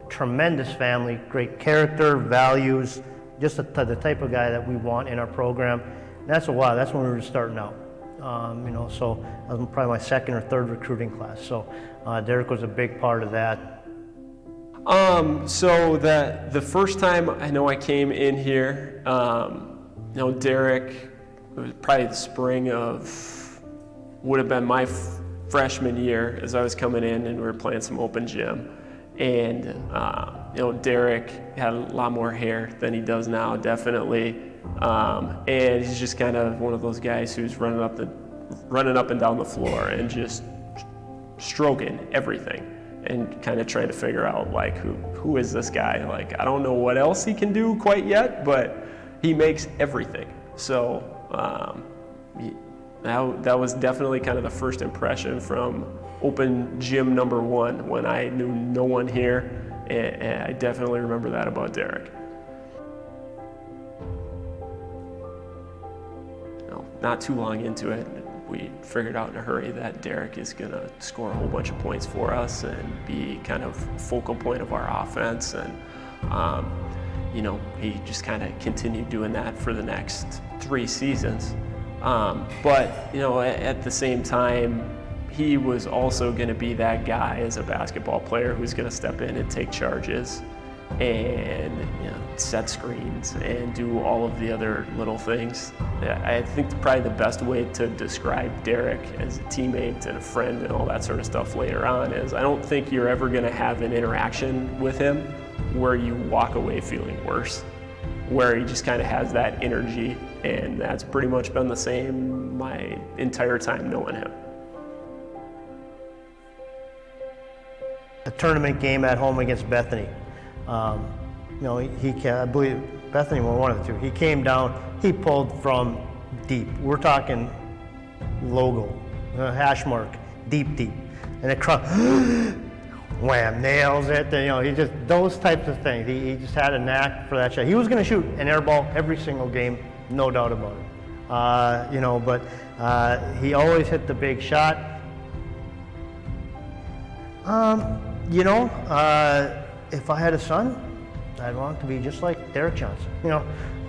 tremendous family, great character, values, just the type of guy that we want in our program. And that's when we were starting out. So that was probably my second or third recruiting class. So Derek was a big part of that. So the first time I know I came in here, Derek, it was probably the spring of, would have been my freshman year as I was coming in, and we were playing some open gym. And, Derek had a lot more hair than he does now, definitely. And he's just kind of one of those guys who's running up and down the floor and just stroking everything and kind of trying to figure out, like, who is this guy? Like, I don't know what else he can do quite yet, but he makes everything. So that was definitely kind of the first impression from open gym number one, when I knew no one here, and I definitely remember that about Derek. Not too long into it, we figured out in a hurry that Derek is going to score a whole bunch of points for us and be kind of focal point of our offense. And, he just kind of continued doing that for the next 3 seasons. But at the same time, he was also going to be that guy as a basketball player who's going to step in and take charges and set screens and do all of the other little things. I think probably the best way to describe Derek as a teammate and a friend and all that sort of stuff later on is I don't think you're ever going to have an interaction with him where you walk away feeling worse, where he just kind of has that energy, and that's pretty much been the same my entire time knowing him. A tournament game at home against Bethany. I believe Bethany won one of the two. He came down, he pulled from deep. We're talking logo, hash mark, deep. And the crowd, wham, nails it. He just, those types of things. He just had a knack for that shot. He was going to shoot an air ball every single game, no doubt about it. But he always hit the big shot. If I had a son, I'd want it to be just like Derek Johnson.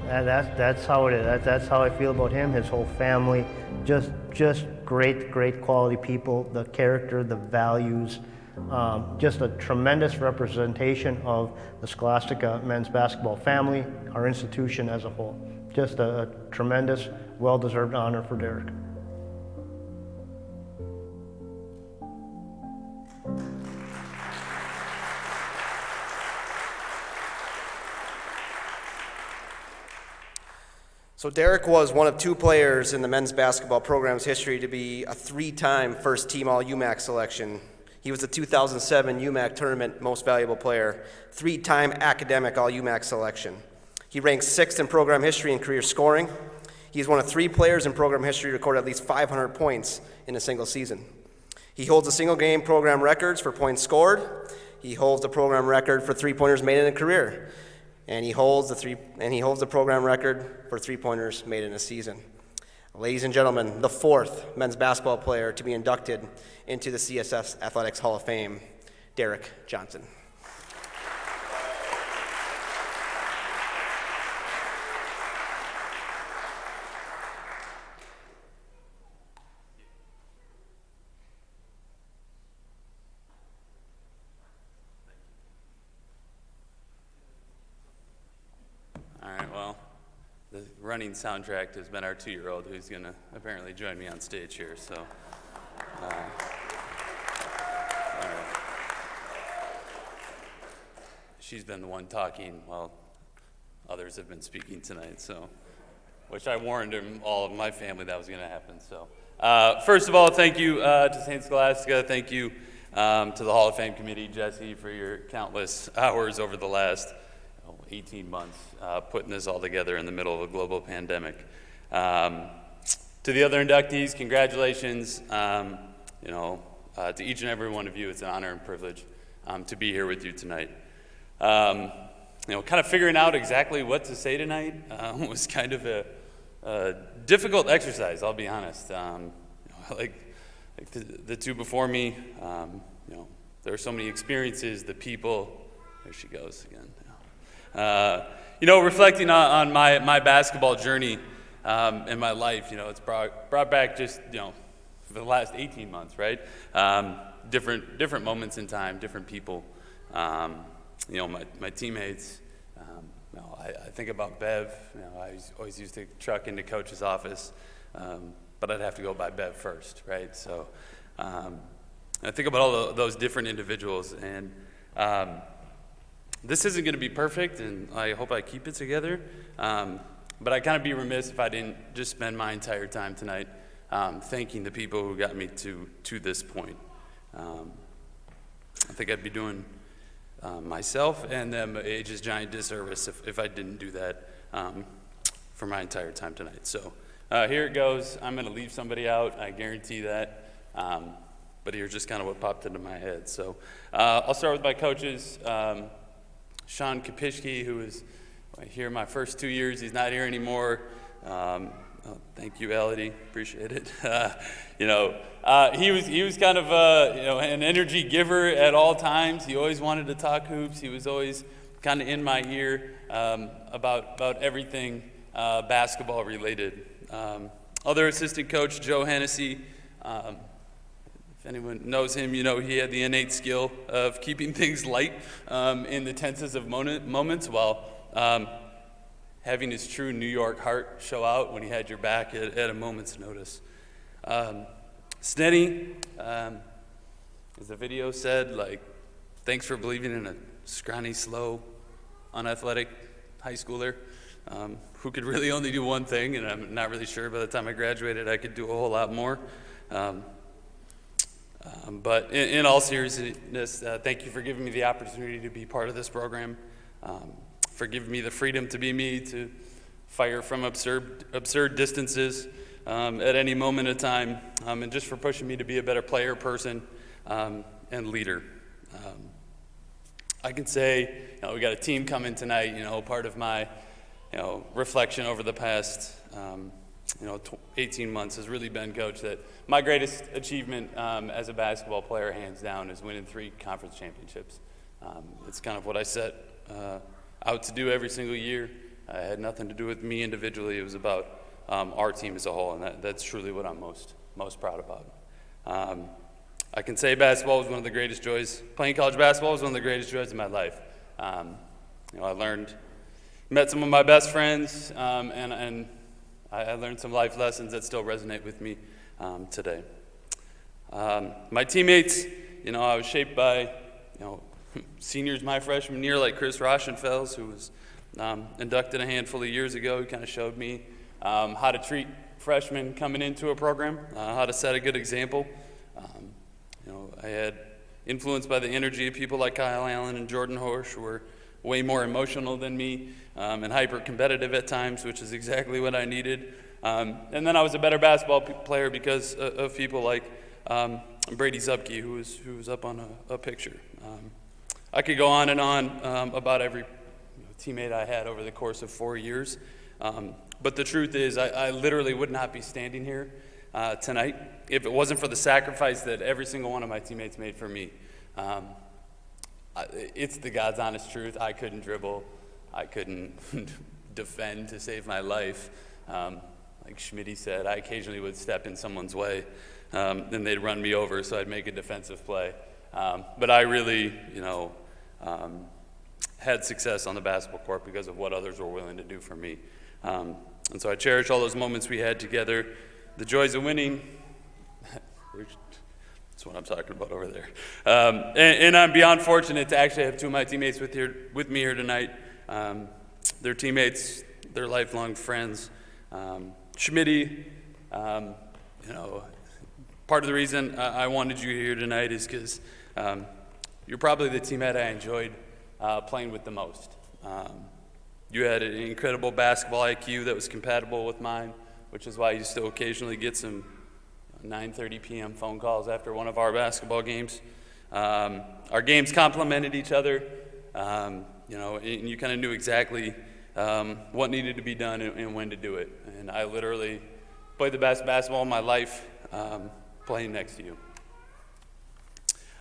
That's how it is. That's how I feel about him, his whole family. Just great quality people, the character, the values, just a tremendous representation of the Scholastica men's basketball family, our institution as a whole. Just a tremendous, well-deserved honor for Derek. So Derek was one of two players in the men's basketball program's history to be a 3-time first-team All-UMAC selection. He was the 2007 UMAC Tournament Most Valuable Player, 3-time academic All-UMAC selection. He ranks 6th in program history in career scoring. He is one of 3 players in program history to record at least 500 points in a single season. He holds the single-game program records for points scored. He holds the program record for three-pointers made in a career. And he holds the program record for three-pointers made in a season. Ladies and gentlemen, the 4th men's basketball player to be inducted into the CSS Athletics Hall of Fame, Derek Johnson. Running soundtrack has been our 2-year-old who's going to apparently join me on stage here. So, all right. She's been the one talking while others have been speaking tonight. So, which I warned all of my family that was going to happen. So, first of all, thank you to St. Scholastica. Thank you to the Hall of Fame committee, Jesse, for your countless hours over the last 18 months putting this all together in the middle of a global pandemic. To the other inductees, congratulations. To each and every one of you, it's an honor and privilege to be here with you tonight. Kind of figuring out exactly what to say tonight was kind of a difficult exercise, I'll be honest. Like the two before me, there are so many experiences, the people. There she goes again. Reflecting on my basketball journey in my life, it's brought back just, for the last 18 months, right? Different moments in time, different people, my teammates. I think about Bev. I always used to truck into Coach's office, but I'd have to go by Bev first, right? So I think about all those different individuals, and this isn't going to be perfect, and I hope I keep it together, but I'd kind of be remiss if I didn't just spend my entire time tonight thanking the people who got me to this point. I think I'd be doing myself and them a just giant disservice if I didn't do that for my entire time tonight. So here it goes. I'm going to leave somebody out, I guarantee that, but here's just kind of what popped into my head. So I'll start with my coaches. Sean Kapishke, who was here my first 2 years, he's not here anymore. Thank you, Elodie, appreciate it. He was kind of an energy giver at all times. He always wanted to talk hoops. He was always kind of in my ear about everything basketball related. Other assistant coach Joe Hennessy, if anyone knows him, you know he had the innate skill of keeping things light in the tensest of moments while having his true New York heart show out when he had your back at a moment's notice. Sneddy, as the video said, like, thanks for believing in a scrawny, slow, unathletic high schooler who could really only do one thing, and I'm not really sure by the time I graduated I could do a whole lot more. But in all seriousness, thank you for giving me the opportunity to be part of this program, for giving me the freedom to be me, to fire from absurd distances at any moment in time, and just for pushing me to be a better player, person, and leader. I can say, we got a team coming tonight. Part of my, reflection over the past, 18 months has really been, Coach, that my greatest achievement as a basketball player, hands down, is winning 3 conference championships. It's kind of what I set out to do every single year. It had nothing to do with me individually. It was about our team as a whole, and that's truly what I'm most proud about. I can say basketball was one of the greatest joys. Playing college basketball was one of the greatest joys of my life. I met some of my best friends, and I learned some life lessons that still resonate with me today. My teammates, I was shaped by, seniors my freshman year, like Chris Rauschenfels, who was inducted a handful of years ago. He kind of showed me how to treat freshmen coming into a program, how to set a good example. I had influenced by the energy of people like Kyle Allen and Jordan Horsch, who were way more emotional than me and hyper-competitive at times, which is exactly what I needed. And then I was a better basketball player because of people like Brady Zupke, who was up on a picture. I could go on and on about every teammate I had over the course of 4 years. But the truth is, I literally would not be standing here tonight if it wasn't for the sacrifice that every single one of my teammates made for me. It's the God's honest truth. I couldn't dribble. I couldn't defend to save my life. Like Schmitty said, I occasionally would step in someone's way, and they'd run me over, so I'd make a defensive play. But I really, had success on the basketball court because of what others were willing to do for me. And so I cherish all those moments we had together, the joys of winning. That's what I'm talking about over there. And I'm beyond fortunate to actually have 2 of my teammates with me here tonight. They're teammates, they're lifelong friends. Schmitty, part of the reason I wanted you here tonight is because you're probably the teammate I enjoyed playing with the most. You had an incredible basketball IQ that was compatible with mine, which is why you still occasionally get some 9:30 p.m. phone calls after one of our basketball games. Our games complemented each other, and you kind of knew exactly what needed to be done and when to do it. And I literally played the best basketball of my life playing next to you.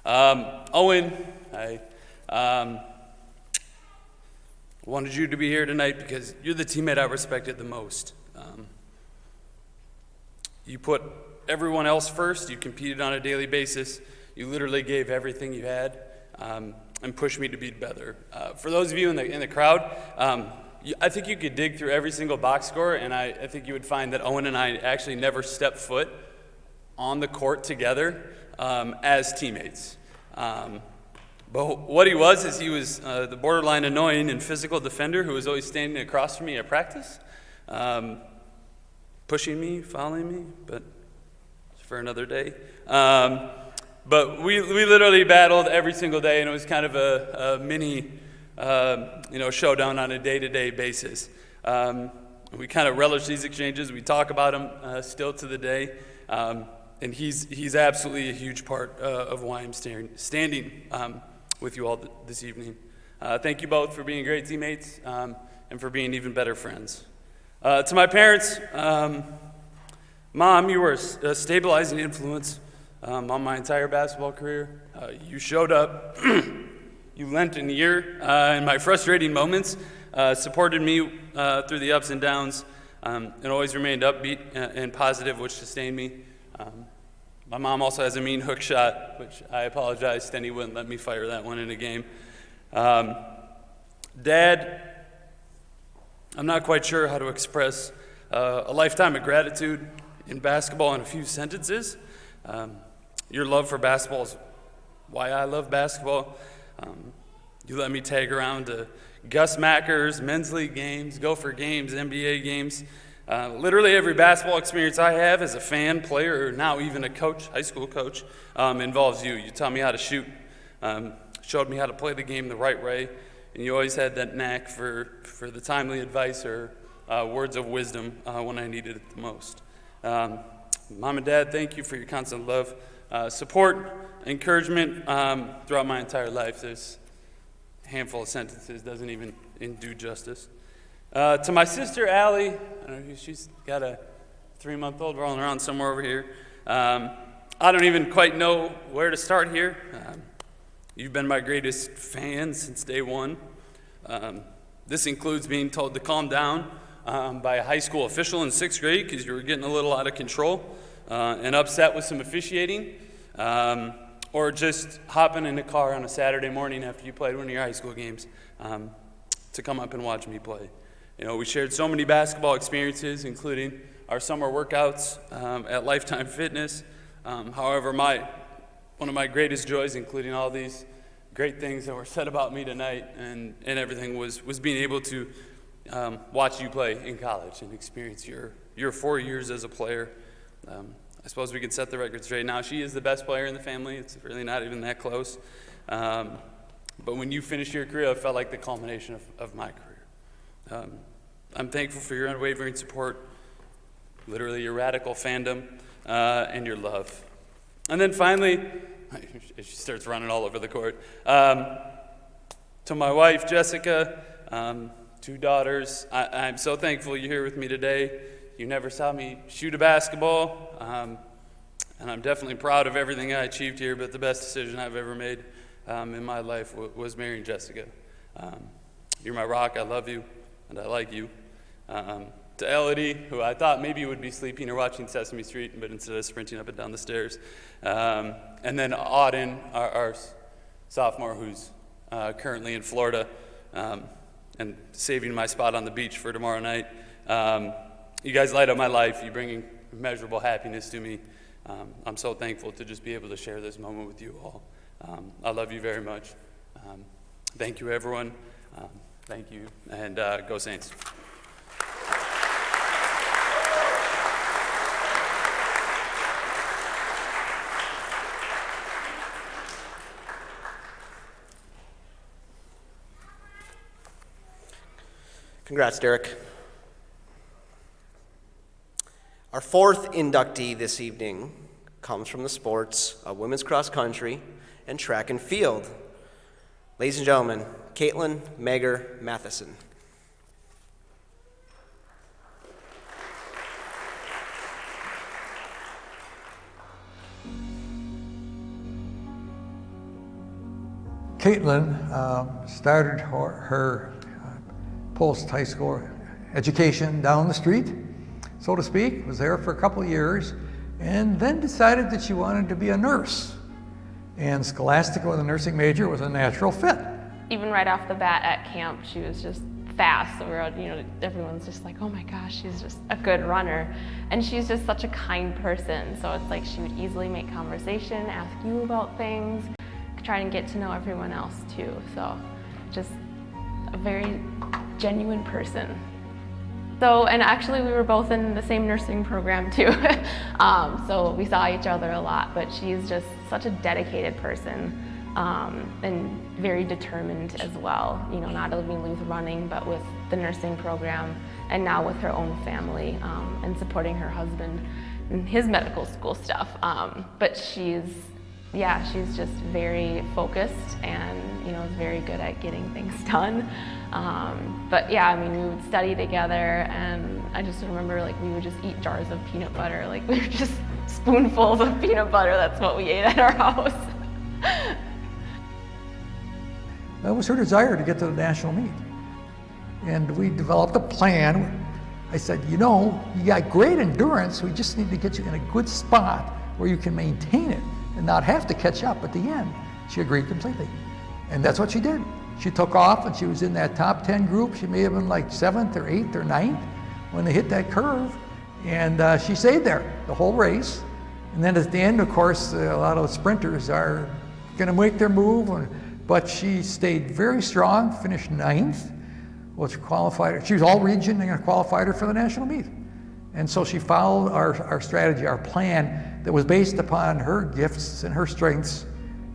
Owen, I wanted you to be here tonight because you're the teammate I respected the most. You put everyone else first. You competed on a daily basis. You literally gave everything you had and pushed me to be better. For those of you in the crowd, I think you could dig through every single box score, and I think you would find that Owen and I actually never stepped foot on the court together as teammates. But what he was is he was the borderline annoying and physical defender who was always standing across from me at practice, pushing me, fouling me, but for another day. But we literally battled every single day, and it was kind of a mini showdown on a day-to-day basis. We kind of relish these exchanges. We talk about them still to the day. And he's absolutely a huge part of why I'm standing with you all this evening. Thank you both for being great teammates and for being even better friends. To my parents, Mom, you were a stabilizing influence on my entire basketball career. You showed up, you lent an ear in my frustrating moments, supported me through the ups and downs, and always remained upbeat and positive, which sustained me. My mom also has a mean hook shot, which I apologize. Stenny wouldn't let me fire that one in a game. Dad, I'm not quite sure how to express a lifetime of gratitude in basketball in a few sentences. Your love for basketball is why I love basketball. You let me tag around to Gus Mackers, men's league games, Gopher games, NBA games. Literally every basketball experience I have as a fan, player, or now even a coach, high school coach, involves you. You taught me how to shoot, showed me how to play the game the right way, and you always had that knack for the timely advice or words of wisdom when I needed it the most. Mom and Dad, thank you for your constant love, support, encouragement throughout my entire life. There's a handful of sentences, doesn't even do justice. To my sister, Allie, I don't know, she's got a 3-month-old rolling around somewhere over here. I don't even quite know where to start here. You've been my greatest fan since day one. This includes being told to calm down by a high school official in 6th grade because you were getting a little out of control and upset with some officiating. Or just hopping in a car on a Saturday morning after you played one of your high school games to come up and watch me play. You know, we shared so many basketball experiences, including our summer workouts at Lifetime Fitness. However, one of my greatest joys, including all these great things that were said about me tonight and everything, was being able to watch you play in college and experience your 4 years as a player. I suppose we can set the record straight now. She is the best player in the family. It's really not even that close. But when you finished your career, it felt like the culmination of my career. I'm thankful for your unwavering support, literally your radical fandom, and your love. And then finally, she starts running all over the court, to my wife, Jessica, 2 daughters, I'm so thankful you're here with me today. You never saw me shoot a basketball, and I'm definitely proud of everything I achieved here, but the best decision I've ever made in my life was marrying Jessica. You're my rock, I love you, and I like you. To Elodie, who I thought maybe would be sleeping or watching Sesame Street, but instead of sprinting up and down the stairs. And then Auden, our sophomore, who's currently in Florida and saving my spot on the beach for tomorrow night. You guys light up my life. You bring immeasurable happiness to me. I'm so thankful to just be able to share this moment with you all. I love you very much. Thank you, everyone. Thank you, and go Saints. Congrats, Derek. Our 4th inductee this evening comes from the sports of women's cross country and track and field. Ladies and gentlemen, Caitlin Mager Matheson. Caitlin started her post-high school education down the street, so to speak, was there for a couple of years, and then decided that she wanted to be a nurse. And Scholastica with a nursing major was a natural fit. Even right off the bat at camp, she was just fast. So everyone's just like, oh my gosh, she's just a good runner. And she's just such a kind person. So it's like she would easily make conversation, ask you about things, try and get to know everyone else too. So just a very genuine person. So, and actually we were both in the same nursing program too. So we saw each other a lot, but she's just such a dedicated person and very determined as well. You know, not only with running, but with the nursing program and now with her own family and supporting her husband and his medical school stuff. But she's just very focused and, is very good at getting things done. But yeah, I mean, we would study together, and I just remember we would just eat jars of peanut butter. We were just spoonfuls of peanut butter. That's what we ate at our house. That was her desire to get to the national meet. And we developed a plan. I said, you got great endurance. We just need to get you in a good spot where you can maintain it and not have to catch up at the end, she agreed completely. And that's what she did. She took off and she was in that top 10 group. She may have been like 7th or 8th or 9th when they hit that curve. And she stayed there the whole race. And then at the end, of course, a lot of the sprinters are going to make their move. But she stayed very strong, finished 9th, which qualified her. She was all region and qualified her for the national meet. And so she followed our strategy, our plan that was based upon her gifts and her strengths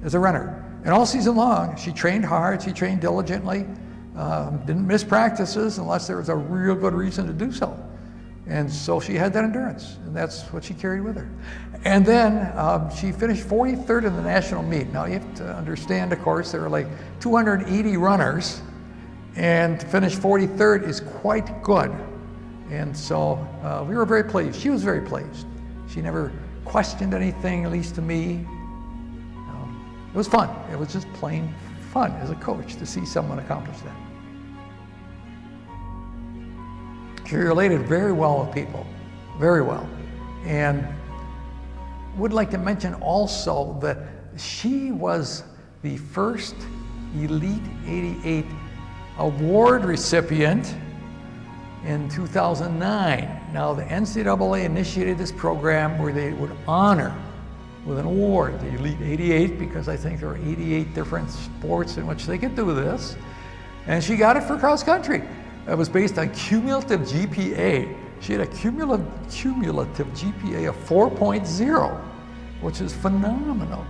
as a runner. And all season long, she trained hard, she trained diligently, didn't miss practices unless there was a real good reason to do so. And so she had that endurance, and that's what she carried with her. And then she finished 43rd in the national meet. Now you have to understand, of course, there were like 280 runners, and to finish 43rd is quite good. And so we were very pleased. She was very pleased. She never questioned anything, at least to me. It was fun. It was just plain fun as a coach to see someone accomplish that. She related very well with people, very well. And would like to mention also that she was the first Elite 88 award recipient in 2009. Now the NCAA initiated this program where they would honor with an award the Elite 88, because I think there are 88 different sports in which they could do this. And she got it for cross country. It was based on cumulative GPA. She had a cumulative GPA of 4.0, which is phenomenal.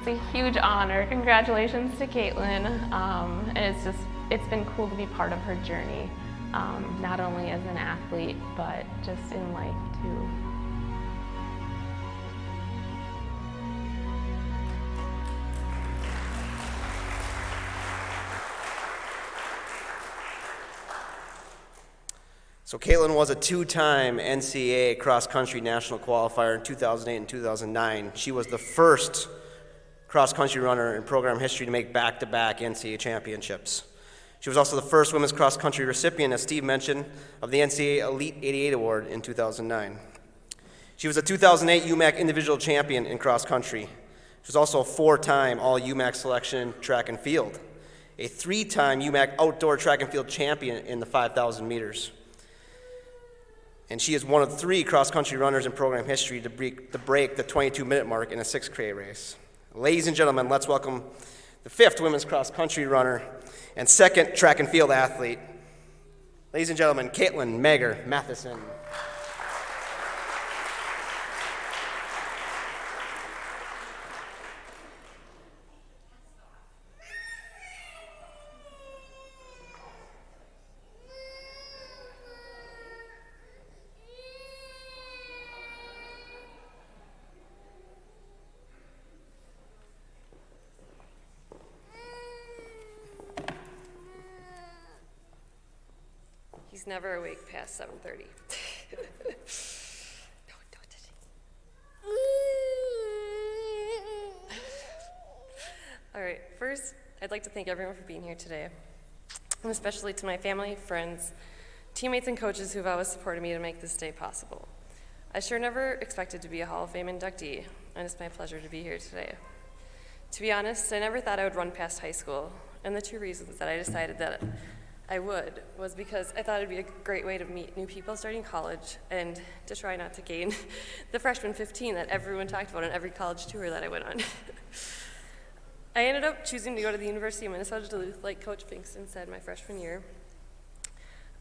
It's a huge honor. Congratulations to Caitlin. And it's been cool to be part of her journey, not only as an athlete, but just in life too. So Caitlin was a two-time NCAA cross-country national qualifier in 2008 and 2009. She was the first cross-country runner in program history to make back-to-back NCAA championships. She was also the first women's cross-country recipient, as Steve mentioned, of the NCAA Elite 88 Award in 2009. She was a 2008 UMAC individual champion in cross-country. She was also a four-time All-UMAC selection in track and field, a three-time UMAC outdoor track and field champion in the 5,000 meters. And she is one of three cross-country runners in program history to break the 22-minute mark in a 6K race. Ladies and gentlemen, let's welcome the fifth women's cross-country runner and second track and field athlete. Ladies and gentlemen, Caitlin Mager Matheson. He's never awake past 7:30. All right, first, I'd like to thank everyone for being here today, and especially to my family, friends, teammates, and coaches who've always supported me to make this day possible. I sure never expected to be a Hall of Fame inductee, and it's my pleasure to be here today. To be honest, I never thought I would run past high school, and the two reasons that I decided that I would was because I thought it'd be a great way to meet new people starting college and to try not to gain the freshman 15 that everyone talked about on every college tour that I went on. I ended up choosing to go to the University of Minnesota Duluth like Coach Finkston said my freshman year.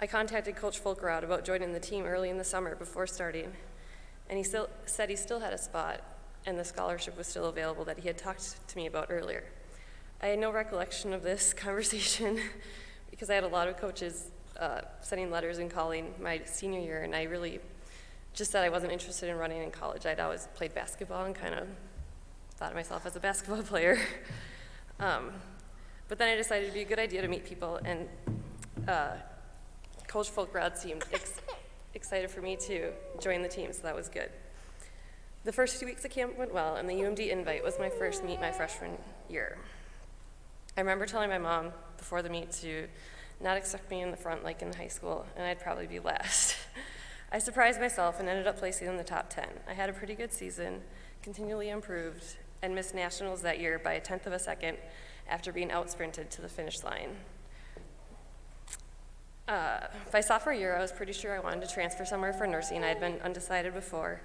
I contacted Coach Folkerod about joining the team early in the summer before starting, and he said he still had a spot and the scholarship was still available that he had talked to me about earlier. I had no recollection of this conversation because I had a lot of coaches sending letters and calling my senior year, and I really just said I wasn't interested in running in college. I'd always played basketball and kind of thought of myself as a basketball player. But then I decided it'd be a good idea to meet people, and Coach Folkrod seemed excited for me to join the team, so that was good. The first 2 weeks of camp went well, and the UMD invite was my first meet my freshman year. I remember telling my mom before the meet to not expect me in the front like in high school, and I'd probably be last. I surprised myself and ended up placing in the top 10. I had a pretty good season, continually improved, and missed nationals that year by 1/10 of a second after being out-sprinted to the finish line. By sophomore year, I was pretty sure I wanted to transfer somewhere for nursing. I had been undecided before,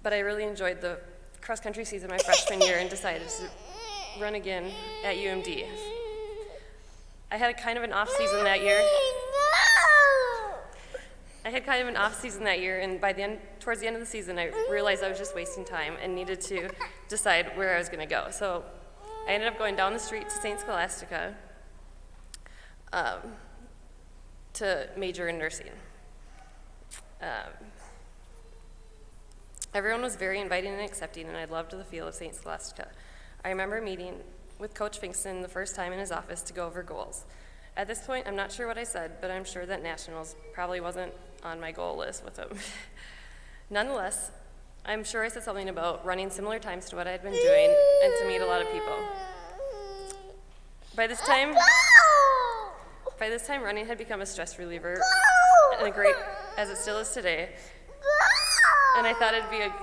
but I really enjoyed the cross-country season my freshman year and decided to run again at UMD. I had kind of an off season that year. And towards the end of the season, I realized I was just wasting time and needed to decide where I was going to go. So I ended up going down the street to St. Scholastica to major in nursing. Everyone was very inviting and accepting, and I loved the feel of St. Scholastica. I remember meeting with Coach Finkston the first time in his office to go over goals. At this point, I'm not sure what I said, but I'm sure that nationals probably wasn't on my goal list with him. Nonetheless, I'm sure I said something about running similar times to what I had been doing and to meet a lot of people. By this time, running had become a stress reliever, and as it still is today. And I thought it'd be a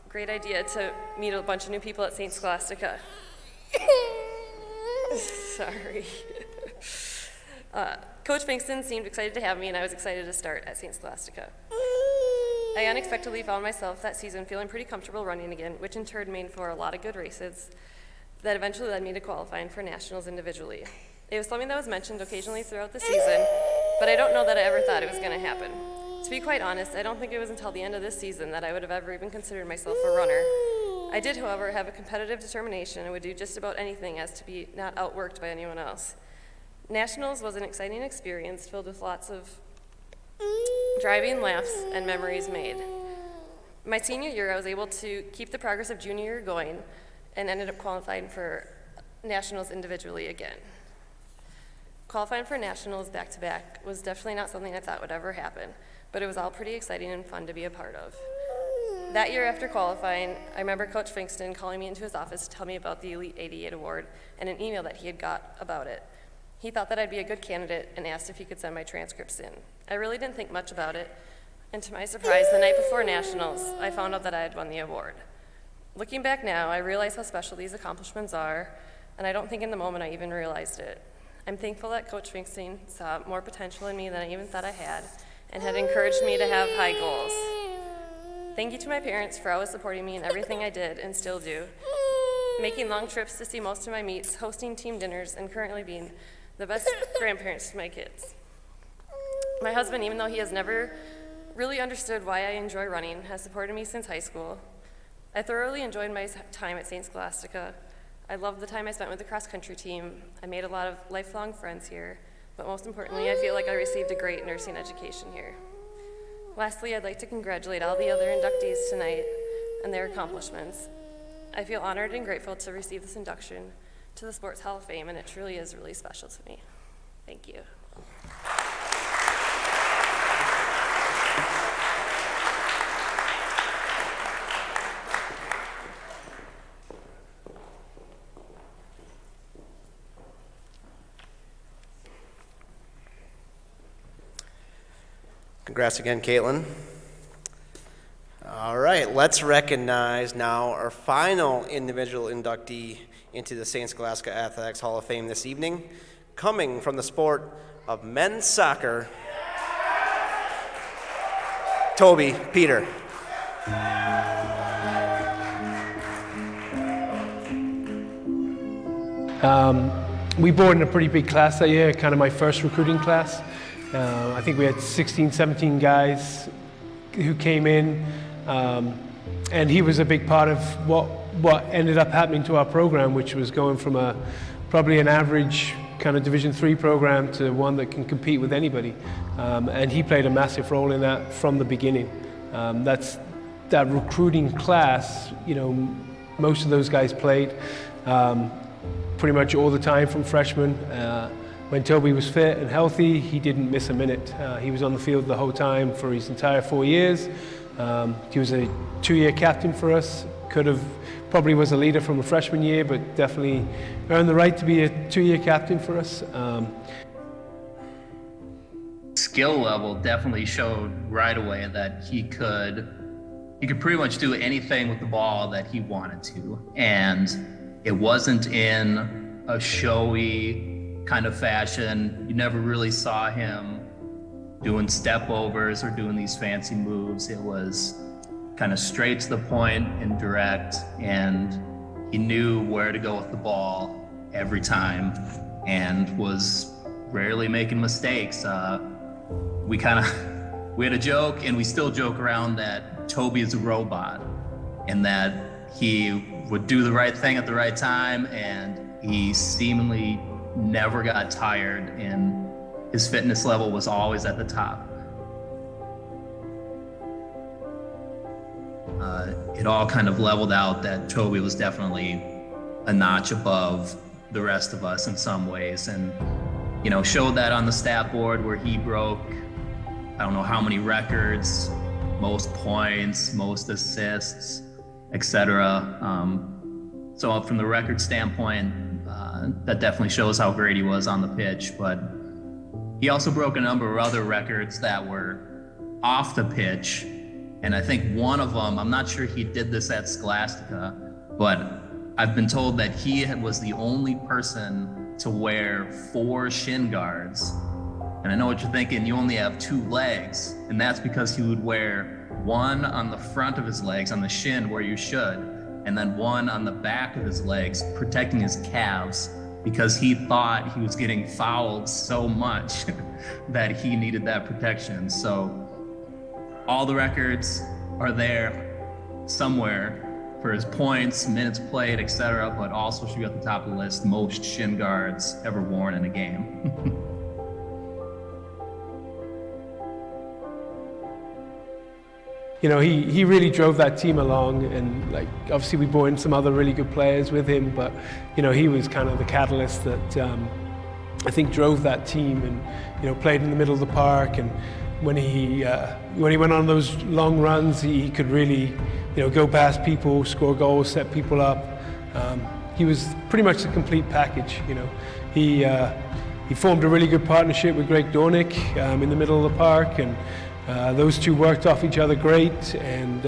great idea to meet a bunch of new people at St. Scholastica. Sorry. Coach Finkston seemed excited to have me, and I was excited to start at St. Scholastica. I unexpectedly found myself that season feeling pretty comfortable running again, which in turn made for a lot of good races that eventually led me to qualifying for nationals individually. It was something that was mentioned occasionally throughout the season, but I don't know that I ever thought it was going to happen. To be quite honest, I don't think it was until the end of this season that I would have ever even considered myself a runner. I did, however, have a competitive determination and would do just about anything as to be not outworked by anyone else. Nationals was an exciting experience filled with lots of driving, laughs, and memories made. My senior year, I was able to keep the progress of junior year going and ended up qualifying for nationals individually again. Qualifying for nationals back-to-back was definitely not something I thought would ever happen, but it was all pretty exciting and fun to be a part of. That year after qualifying, I remember Coach Finkston calling me into his office to tell me about the Elite 88 award and an email that he had got about it. He thought that I'd be a good candidate and asked if he could send my transcripts in. I really didn't think much about it, and to my surprise, the night before nationals, I found out that I had won the award. Looking back now, I realize how special these accomplishments are, and I don't think in the moment I even realized it. I'm thankful that Coach Finkston saw more potential in me than I even thought I had, and had encouraged me to have high goals. Thank you to my parents for always supporting me in everything I did and still do, making long trips to see most of my meets, hosting team dinners, and currently being the best grandparents to my kids. My husband, even though he has never really understood why I enjoy running, has supported me since high school. I thoroughly enjoyed my time at St. Scholastica. I loved the time I spent with the cross-country team. I made a lot of lifelong friends here, but most importantly, I feel like I received a great nursing education here. Lastly, I'd like to congratulate all the other inductees tonight and their accomplishments. I feel honored and grateful to receive this induction to the Sports Hall of Fame, and it truly is really special to me. Thank you. Congrats again, Caitlin. All right, let's recognize now our final individual inductee into the St. Scholastica Athletics Hall of Fame this evening, coming from the sport of men's soccer, Toby Peter. We boarded a pretty big class that year, kind of my first recruiting class. I think we had 16, 17 guys who came in, and he was a big part of what ended up happening to our program, which was going from probably an average kind of Division III program to one that can compete with anybody. And he played a massive role in that from the beginning. That recruiting class, most of those guys played pretty much all the time from freshman. When Toby was fit and healthy, he didn't miss a minute. He was on the field the whole time for his entire 4 years. He was a 2-year captain for us. Probably was a leader from a freshman year, but definitely earned the right to be a 2-year captain for us. Skill level definitely showed right away that he could pretty much do anything with the ball that he wanted to. And it wasn't in a showy kind of fashion. You never really saw him doing step overs or doing these fancy moves. It was kind of straight to the point and direct, and he knew where to go with the ball every time and was rarely making mistakes. We had a joke, and we still joke around, that Toby is a robot and that he would do the right thing at the right time, and he seemingly never got tired, and his fitness level was always at the top. It all kind of leveled out that Toby was definitely a notch above the rest of us in some ways, and showed that on the stat board where he broke, I don't know how many records, most points, most assists, etc. So from the record standpoint, that definitely shows how great he was on the pitch, but he also broke a number of other records that were off the pitch. And I think one of them, I'm not sure he did this at Scholastica, but I've been told that he was the only person to wear 4 shin guards. And I know what you're thinking, you only have 2 legs, and that's because he would wear one on the front of his legs, on the shin where you should, and then one on the back of his legs, protecting his calves, because he thought he was getting fouled so much that he needed that protection. So all the records are there somewhere for his points, minutes played, etc., but also should be at the top of the list, most shin guards ever worn in a game. He really drove that team along, and obviously we brought in some other really good players with him, but he was kind of the catalyst that I think drove that team, and played in the middle of the park, and when he went on those long runs, he could really go past people, score goals, set people up. He was pretty much the complete package. He formed a really good partnership with Greg Dornick in the middle of the park, and those two worked off each other great, and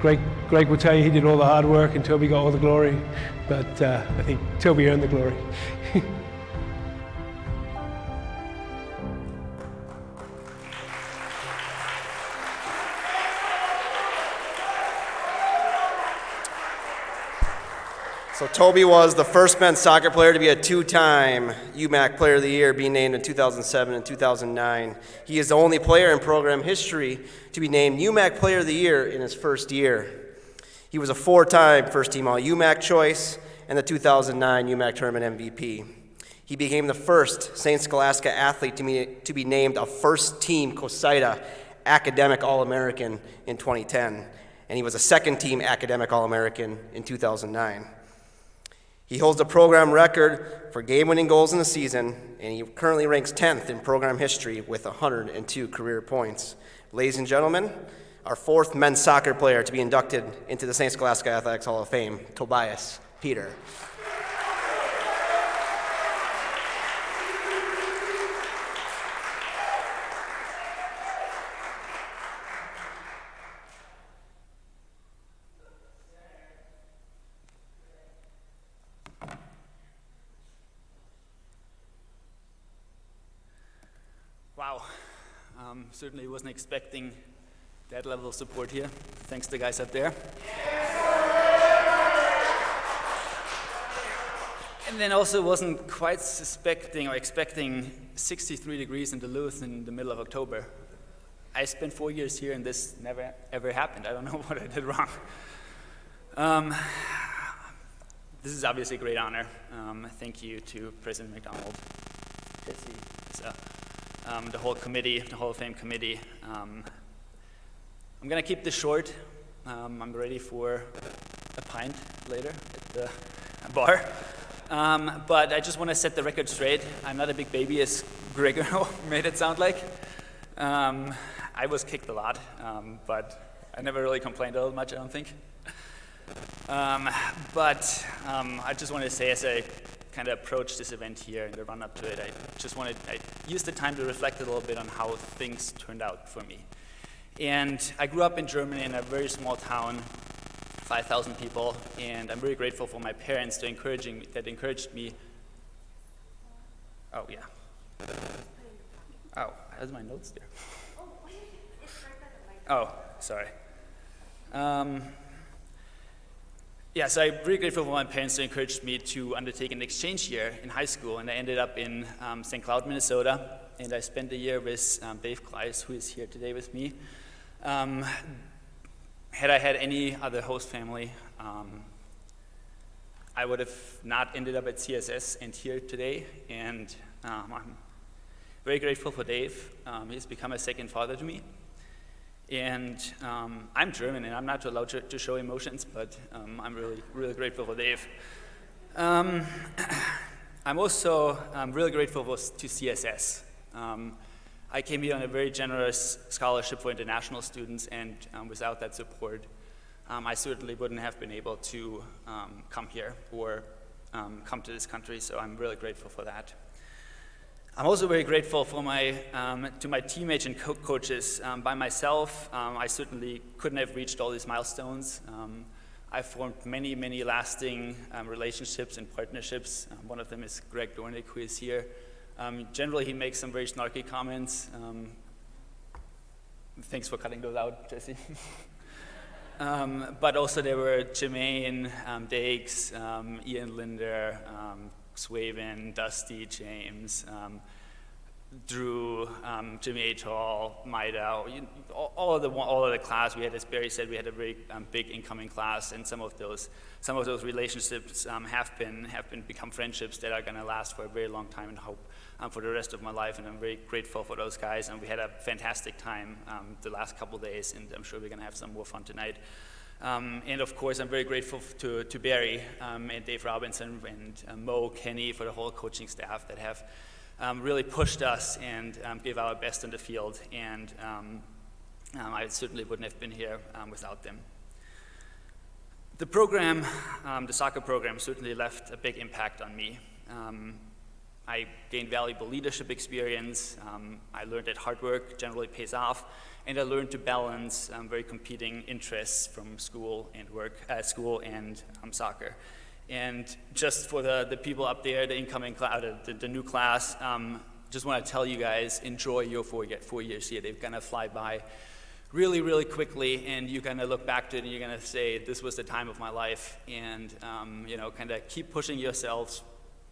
Greg will tell you he did all the hard work and Toby got all the glory, but I think Toby earned the glory. So Toby was the first men's soccer player to be a 2-time UMAC Player of the Year, being named in 2007 and 2009. He is the only player in program history to be named UMAC Player of the Year in his first year. He was a 4-time first-team All-UMAC choice and the 2009 UMAC Tournament MVP. He became the first St. Scholastica athlete to be named a first-team COSIDA Academic All-American in 2010, and he was a second-team Academic All-American in 2009. He holds a program record for game-winning goals in the season, and he currently ranks 10th in program history with 102 career points. Ladies and gentlemen, our 4th men's soccer player to be inducted into the St. Scholastica Athletics Hall of Fame, Tobias Peter. Wow, certainly wasn't expecting that level of support here. Thanks to the guys up there. And then also wasn't quite expecting 63 degrees in Duluth in the middle of October. I spent 4 years here and this never ever happened. I don't know what I did wrong. This is obviously a great honor. Thank you to President McDonald, Jesse, the whole committee, the Hall of Fame committee. I'm gonna keep this short. I'm ready for a pint later at the bar. But I just want to set the record straight. I'm not a big baby, as Gregor made it sound like. I I was kicked a lot, but I never really complained all much, I don't think. I just wanted to say, as I kind of approach this event here and the run up to it, I used the time to reflect a little bit on how things turned out for me. And I grew up in Germany in a very small town, 5,000 people, and I'm really grateful for my parents that encouraged me. Oh, yeah. Oh, how's my notes there? Oh, sorry. So I'm really grateful for my parents who encouraged me to undertake an exchange year in high school, and I ended up in St. Cloud, Minnesota, and I spent a year with Dave Kleiss, who is here today with me. Had I had any other host family, I would have not ended up at CSS and here today, and I'm very grateful for Dave. He's become a second father to me. And I'm German, and I'm not allowed to show emotions, but I'm really, really grateful for Dave. I'm also really grateful to CSS. I came here on a very generous scholarship for international students, and without that support, I certainly wouldn't have been able to come here or come to this country, so I'm really grateful for that. I'm also very grateful for to my teammates and coaches. By myself, I certainly couldn't have reached all these milestones. I've formed many, many lasting relationships and partnerships. One of them is Greg Dornick, who is here. Generally, he makes some very snarky comments. Thanks for cutting those out, Jesse. But also there were Jermaine, Dakes, Ian Linder, Swaven, Dusty, James, Drew, Jimmy Atall, Maida, all of the class. We had, as Barry said, we had a very big incoming class, and some of those relationships have become friendships that are going to last for a very long time and hope for the rest of my life. And I'm very grateful for those guys. And we had a fantastic time the last couple of days, and I'm sure we're going to have some more fun tonight. And of course, I'm very grateful to Barry and Dave Robinson and Mo, Kenny, for the whole coaching staff that have really pushed us and gave our best in the field. And I certainly wouldn't have been here without them. The program, the soccer program, certainly left a big impact on me. I gained valuable leadership experience. I learned that hard work generally pays off. And I learned to balance very competing interests from school and soccer. And just for the people up there, the incoming class, the new class, just want to tell you guys, enjoy your 4 years here. They're going to fly by really, really quickly, and you're going to look back to it and you're going to say, this was the time of my life. And kind of keep pushing yourselves.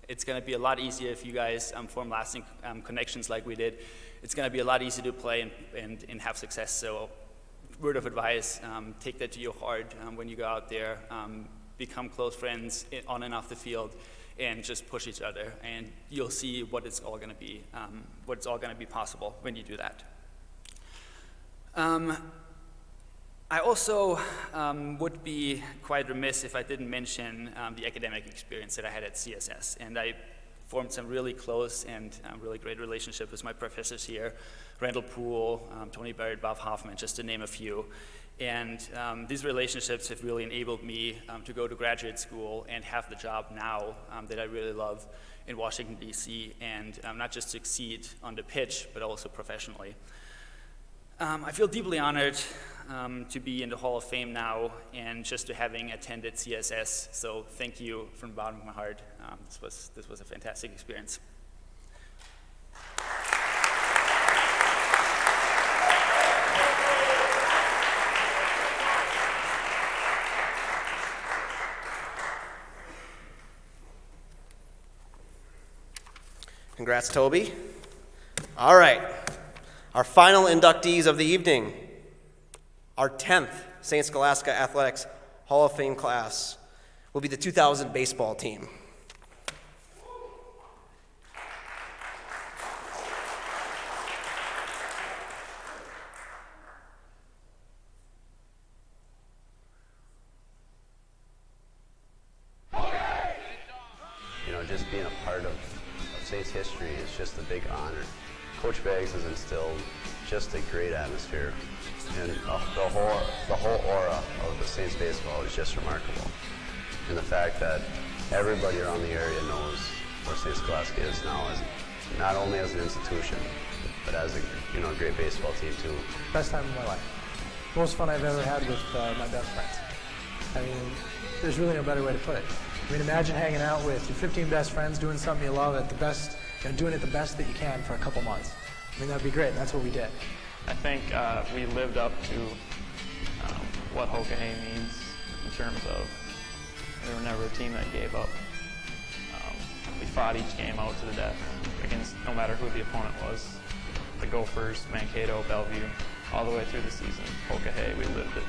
It's going to be a lot easier if you guys form lasting connections like we did. It's going to be a lot easier to play and have success. So, word of advice, take that to your heart when you go out there. Become close friends on and off the field, and just push each other. And you'll see what it's all going to be, possible when you do that. I also would be quite remiss if I didn't mention the academic experience that I had at CSS. And I formed some really close and really great relationships with my professors here, Randall Poole, Tony Barrett, Bob Hoffman, just to name a few. And these relationships have really enabled me to go to graduate school and have the job now that I really love in Washington, D.C., and not just succeed on the pitch, but also professionally. I feel deeply honored to be in the Hall of Fame now, and just to having attended CSS. So thank you from the bottom of my heart. This was a fantastic experience. Congrats, Toby. All right. Our final inductees of the evening, our 10th St. Scholastica Athletics Hall of Fame class, will be the 2000 baseball team. Just being a part of Saints history is just a big honor. Coach Baggs has instilled just a great atmosphere, and the whole aura of the Saints baseball is just remarkable. And the fact that everybody around the area knows where St. Scholastica is now, as not only as an institution, but as a great baseball team too. Best time of my life. Most fun I've ever had with my best friends. I mean, there's really no better way to put it. I mean, imagine hanging out with your 15 best friends, doing something you love at the best, doing it the best that you can for a couple months. I mean, that'd be great. That's what we did. I think we lived up to what Hokahay means in terms of we were never a team that gave up. We fought each game out to the death against no matter who the opponent was. The Gophers, Mankato, Bellevue, all the way through the season. Hokahay, we lived it.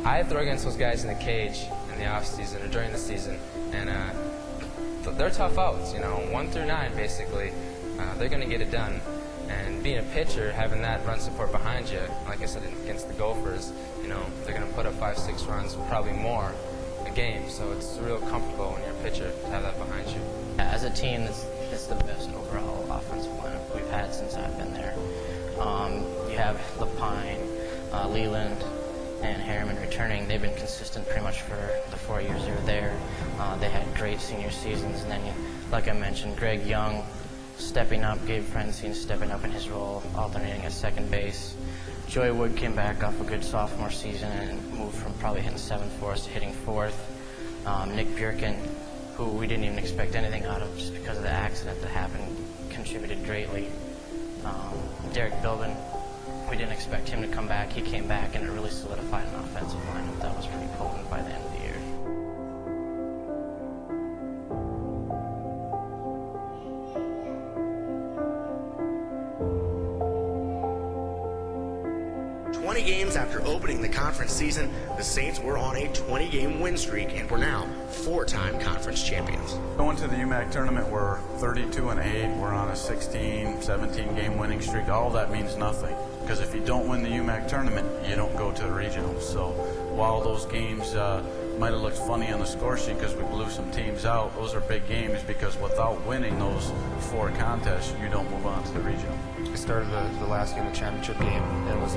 I throw against those guys in the cage in the off season or during the season, and they're tough outs. 1 through 9 basically. They're going to get it done. And being a pitcher, having that run support behind you, like I said against the Gophers, they're going to put up 5-6 runs, probably more a game. So it's real comfortable when you're a pitcher to have that behind you. As a team, it's the best overall offensive lineup we've had since I've been there. You have Lapine, Leland, and Harriman returning. They've been consistent pretty much for the 4 years they were there. They had great senior seasons, and then, like I mentioned, Greg Young stepping up, Gabe Francine stepping up in his role, alternating at second base. Joey Wood came back off a good sophomore season and moved from probably hitting 7th for us to hitting 4th. Nick Bjerken, who we didn't even expect anything out of just because of the accident that happened, contributed greatly. Derek Bilbin, we didn't expect him to come back. He came back, and it really solidified an offensive lineup that was pretty potent by the end of the year. Games after opening the conference season, the Saints were on a 20-game win streak and were now 4-time conference champions. Going to the UMAC tournament, we're 32-8. We're on a 17-game winning streak. All that means nothing, because if you don't win the UMAC tournament, you don't go to the regionals. So while those games might have looked funny on the score sheet because we blew some teams out, those are big games because without winning those 4 contests, you don't move on to the regional. We started the last game of the championship game, and it was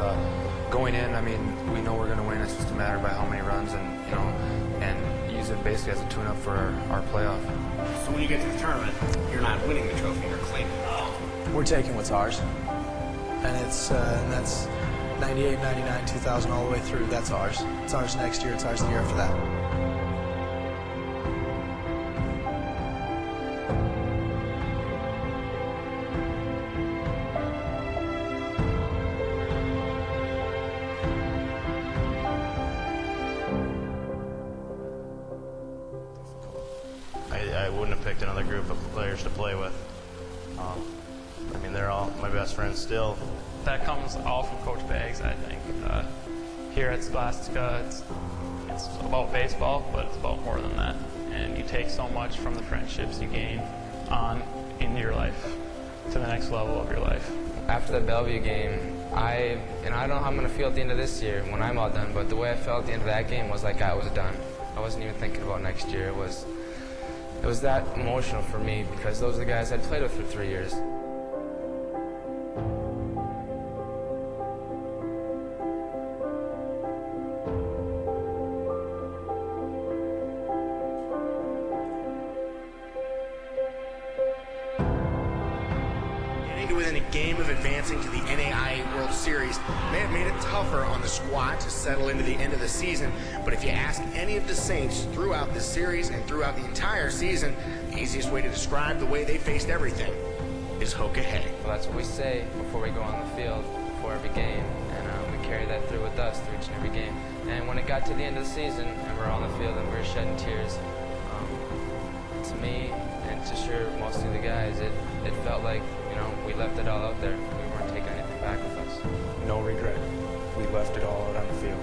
going in. I mean, we know we're going to win. It's just a matter by how many runs, and use it basically as a tune-up for our playoff. So when you get to the tournament, you're not winning the trophy, you're claiming it. We're taking what's ours, and that's 98, 99, 2000, all the way through. That's ours. It's ours next year. It's ours the year after that. I wouldn't have picked another group of players to play with. I mean, they're all my best friends still. That comes all from Coach Baggs, I think. Here at Scholastica, it's about baseball, but it's about more than that. And you take so much from the friendships you gain on into your life, to the next level of your life. After the Bellevue game, I don't know how I'm going to feel at the end of this year when I'm all done, but the way I felt at the end of that game was like I was done. I wasn't even thinking about next year. It was that emotional for me because those are the guys I'd played with for 3 years. Getting to within a game of advancing to the NAIA World Series may have made it tougher on the squad to settle into the end of the season, but if you ask any of the Saints throughout this series and throughout the entire season, the easiest way to describe the way they faced everything is Hokahay. Well, that's what we say before we go on the field, before every game, and we carry that through with us through each and every game. And when it got to the end of the season and we're on the field and we were shedding tears, to me and to sure most of the guys, it felt like we left it all out there. We weren't taking anything back. back with us. No regret. We left it all out on the field.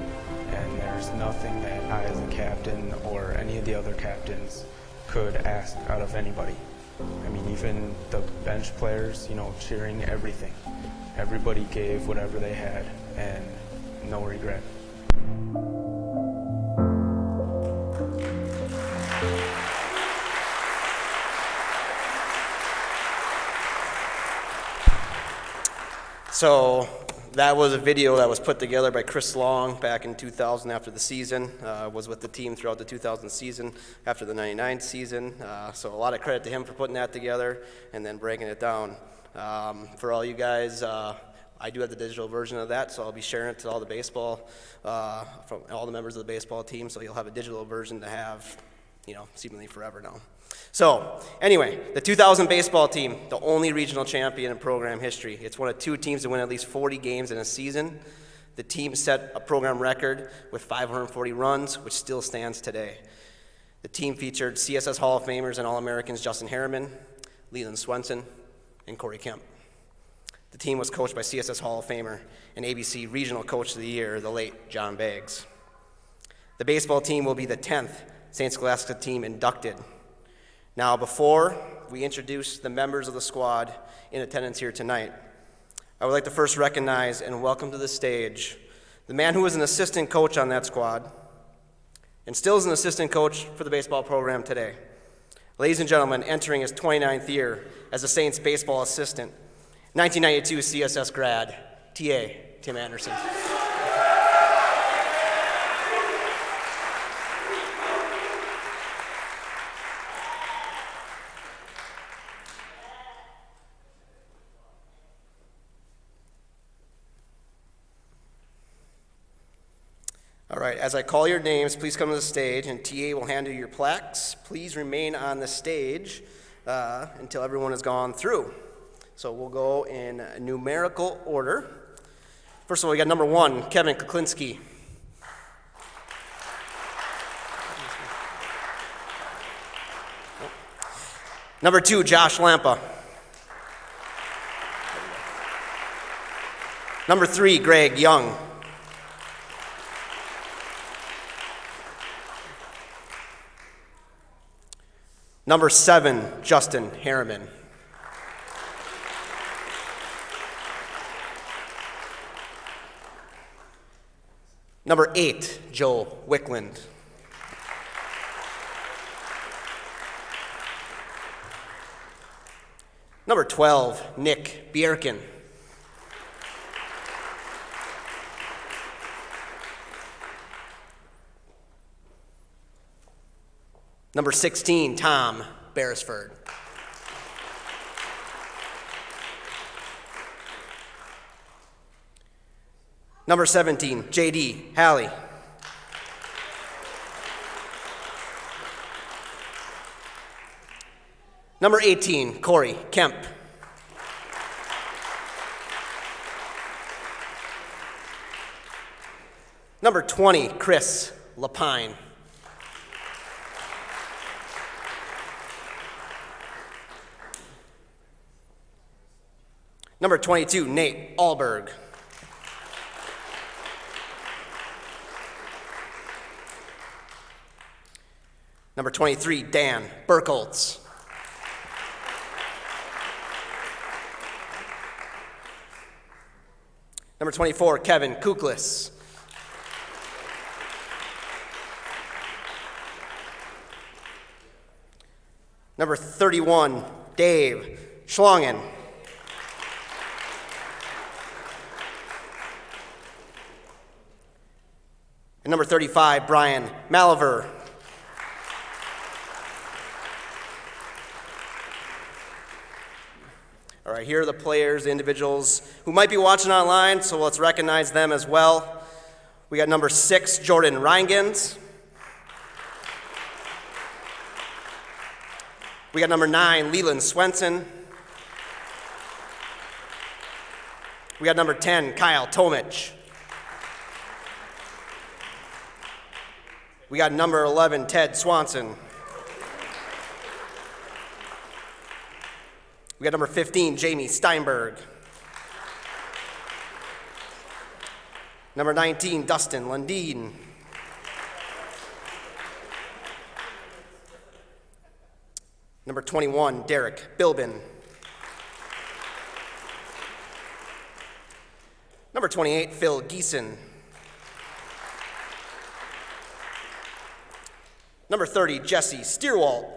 And there's nothing that I as a captain or any of the other captains could ask out of anybody. I mean, even the bench players, you know, cheering everything. Everybody gave whatever they had, and no regret. So that was a video that was put together by Chris Long back in 2000 after the season. Was with the team throughout the 2000 season, after the 99 season. So a lot of credit to him for putting that together and then breaking it down. For all you guys, I do have the digital version of that, so I'll be sharing it to all the baseball, from all the members of the baseball team, so you'll have a digital version to have, you know, seemingly forever now. So, anyway, the 2000 baseball team, the only regional champion in program history. It's one of two teams to win at least 40 games in a season. The team set a program record with 540 runs, which still stands today. The team featured CSS Hall of Famers and All-Americans Justin Harriman, Leland Swenson, and Corey Kemp. The team was coached by CSS Hall of Famer and ABC Regional Coach of the Year, the late John Baggs. The baseball team will be the 10th St. Scholastica team inducted. Now, before we introduce the members of the squad in attendance here tonight, I would like to first recognize and welcome to the stage the man who was an assistant coach on that squad and still is an assistant coach for the baseball program today. Ladies and gentlemen, entering his 29th year as a Saints baseball assistant, 1992 CSS grad, TA Tim Anderson. All right, as I call your names, please come to the stage, and TA will hand you your plaques. Please remain on the stage until everyone has gone through. So we'll go in numerical order. First of all, we got number 1, Kevin Kuklinski. Number 2, Josh Lampa. Number 3, Greg Young. Number 7, Justin Harriman. Number 8, Joel Wickland. Number 12, Nick Bierkin. Number 16, Tom Beresford. Number 17, J.D. Halley. Number 18, Corey Kemp. Number 20, Chris Lapine. Number 22, Nate Allberg. Number 23, Dan Burkholtz. Number 24, Kevin Kuklis. Number 31, Dave Schlongen. And number 35, Brian Malaver. All right, here are the players, the individuals who might be watching online, so let's recognize them as well. We got number 6, Jordan Reingens. We got number 9, Leland Swenson. We got number 10, Kyle Tomich. We got number 11, Ted Swanson. We got number 15, Jamie Steinberg. Number 19, Dustin Lundeen. Number 21, Derek Bilbin. Number 28, Phil Geeson. Number 30, Jesse Steerwalt.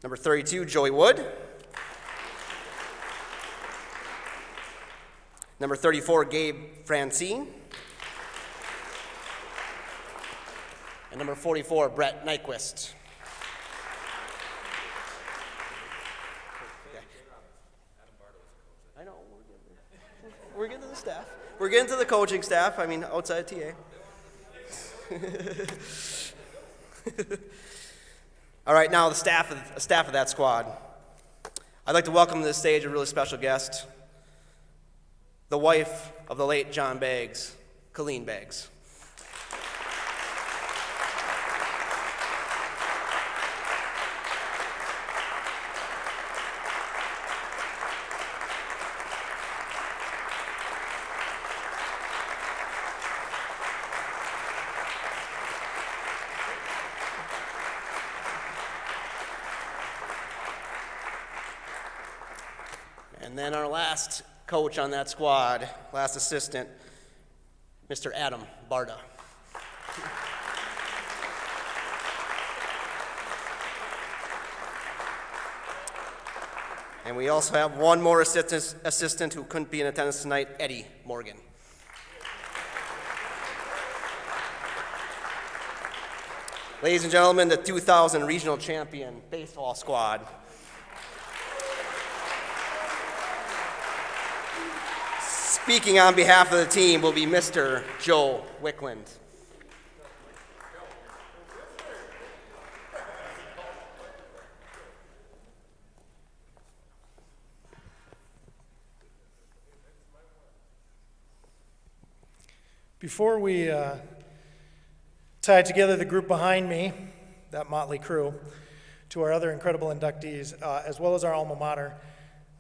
Number 32, Joey Wood. Number 34, Gabe Francine. And number 44, Brett Nyquist. I know, we're getting to the staff. We're getting to the coaching staff, outside TA. All right, now the staff of that squad. I'd like to welcome to the stage a really special guest, the wife of the late John Baggs, Colleen Baggs. And then our last coach on that squad, last assistant, Mr. Adam Barta. And we also have one more assistant who couldn't be in attendance tonight, Eddie Morgan. Ladies and gentlemen, the 2000 regional champion baseball squad. Speaking on behalf of the team will be Mr. Joe Wickland. Before we tie together the group behind me, that motley crew, to our other incredible inductees, as well as our alma mater,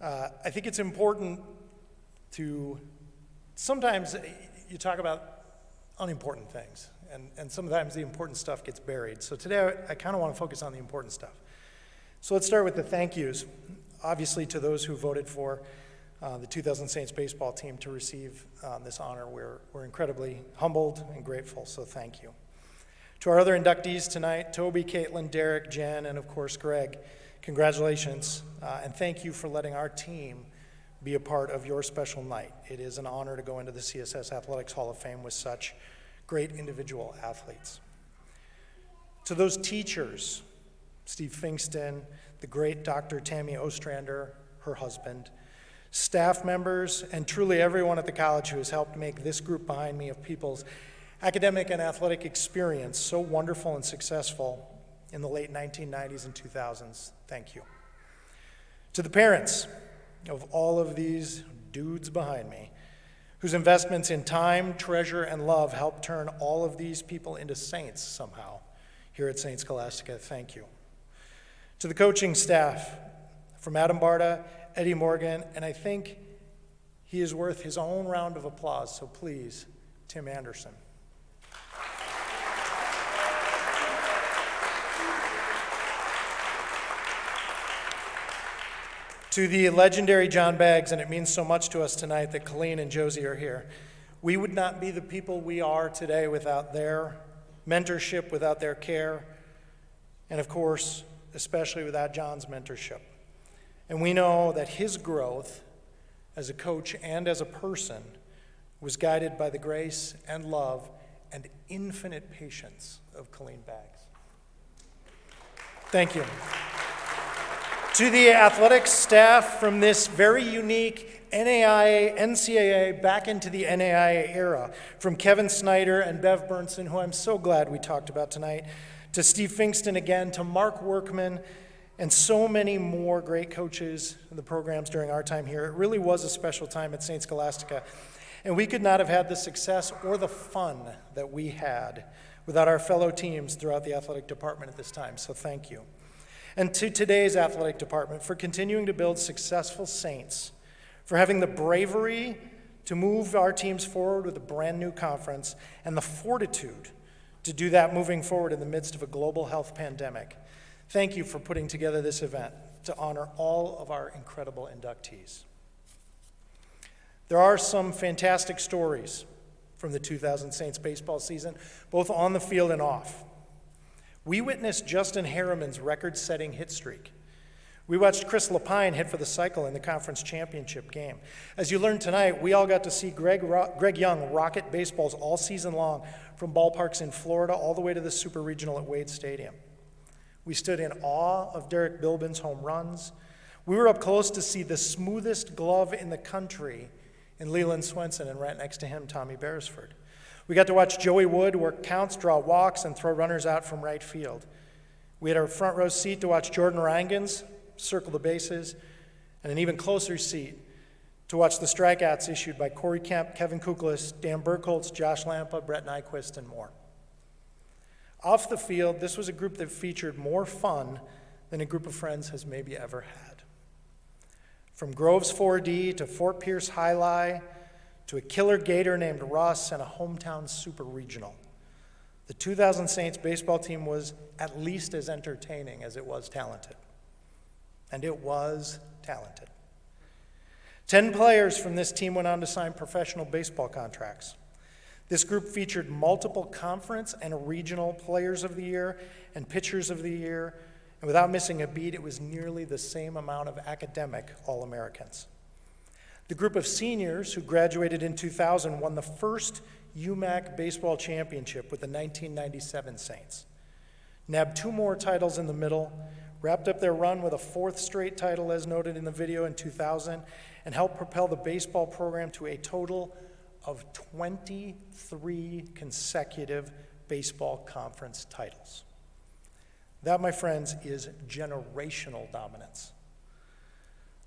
I think it's important to sometimes you talk about unimportant things, and sometimes the important stuff gets buried. So today I kind of want to focus on the important stuff. So let's start with the thank yous, obviously to those who voted for the 2000 Saints baseball team to receive this honor. We're incredibly humbled and grateful, so thank you. To our other inductees tonight, Toby, Caitlin, Derek, Jen, and of course Greg, congratulations, and thank you for letting our team be a part of your special night. It is an honor to go into the CSS Athletics Hall of Fame with such great individual athletes. To those teachers, Steve Fingston, the great Dr. Tammy Ostrander, her husband, staff members, and truly everyone at the college who has helped make this group behind me of people's academic and athletic experience so wonderful and successful in the late 1990s and 2000s, thank you. To the parents of all of these dudes behind me, whose investments in time, treasure, and love helped turn all of these people into saints somehow here at St. Scholastica, thank you. To the coaching staff, from Adam Barta, Eddie Morgan, and I think he is worth his own round of applause, so please, Tim Anderson. To the legendary John Baggs, and it means so much to us tonight that Colleen and Josie are here. We would not be the people we are today without their mentorship, without their care, and of course, especially without John's mentorship. And we know that his growth as a coach and as a person was guided by the grace and love and infinite patience of Colleen Baggs. Thank you. To the athletics staff from this very unique NCAA back into the NAIA era, from Kevin Snyder and Bev Burnson, who I'm so glad we talked about tonight, to Steve Fingston again, to Mark Workman, and so many more great coaches in the programs during our time here. It really was a special time at St. Scholastica, and we could not have had the success or the fun that we had without our fellow teams throughout the athletic department at this time, so thank you. And to today's athletic department for continuing to build successful Saints for having the bravery to move our teams forward with a brand new conference and the fortitude to do that moving forward in the midst of a global health pandemic. Thank you for putting together this event to honor all of our incredible inductees. There are some fantastic stories from the 2000 Saints baseball season, both on the field and off. We witnessed Justin Harriman's record-setting hit streak. We watched Chris Lapine hit for the cycle in the conference championship game. As you learned tonight, we all got to see Greg Young rocket baseballs all season long from ballparks in Florida all the way to the Super Regional at Wade Stadium. We stood in awe of Derek Bilbin's home runs. We were up close to see the smoothest glove in the country in Leland Swenson, and right next to him, Tommy Beresford. We got to watch Joey Wood work counts, draw walks, and throw runners out from right field. We had our front row seat to watch Jordan Rangans circle the bases, and an even closer seat to watch the strikeouts issued by Corey Kemp, Kevin Kuklis, Dan Burkholz, Josh Lampa, Brett Nyquist, and more. Off the field, this was a group that featured more fun than a group of friends has maybe ever had. From Groves 4D to Fort Pierce High to a killer gator named Russ and a hometown super regional, the 2000 Saints baseball team was at least as entertaining as it was talented. And it was talented. 10 players from this team went on to sign professional baseball contracts. This group featured multiple conference and regional players of the year and pitchers of the year, and without missing a beat, it was nearly the same amount of academic All-Americans. The group of seniors who graduated in 2000 won the first UMAC baseball championship with the 1997 Saints, nabbed 2 more titles in the middle, wrapped up their run with a 4th straight title as noted in the video in 2000, and helped propel the baseball program to a total of 23 consecutive baseball conference titles. That, my friends, is generational dominance.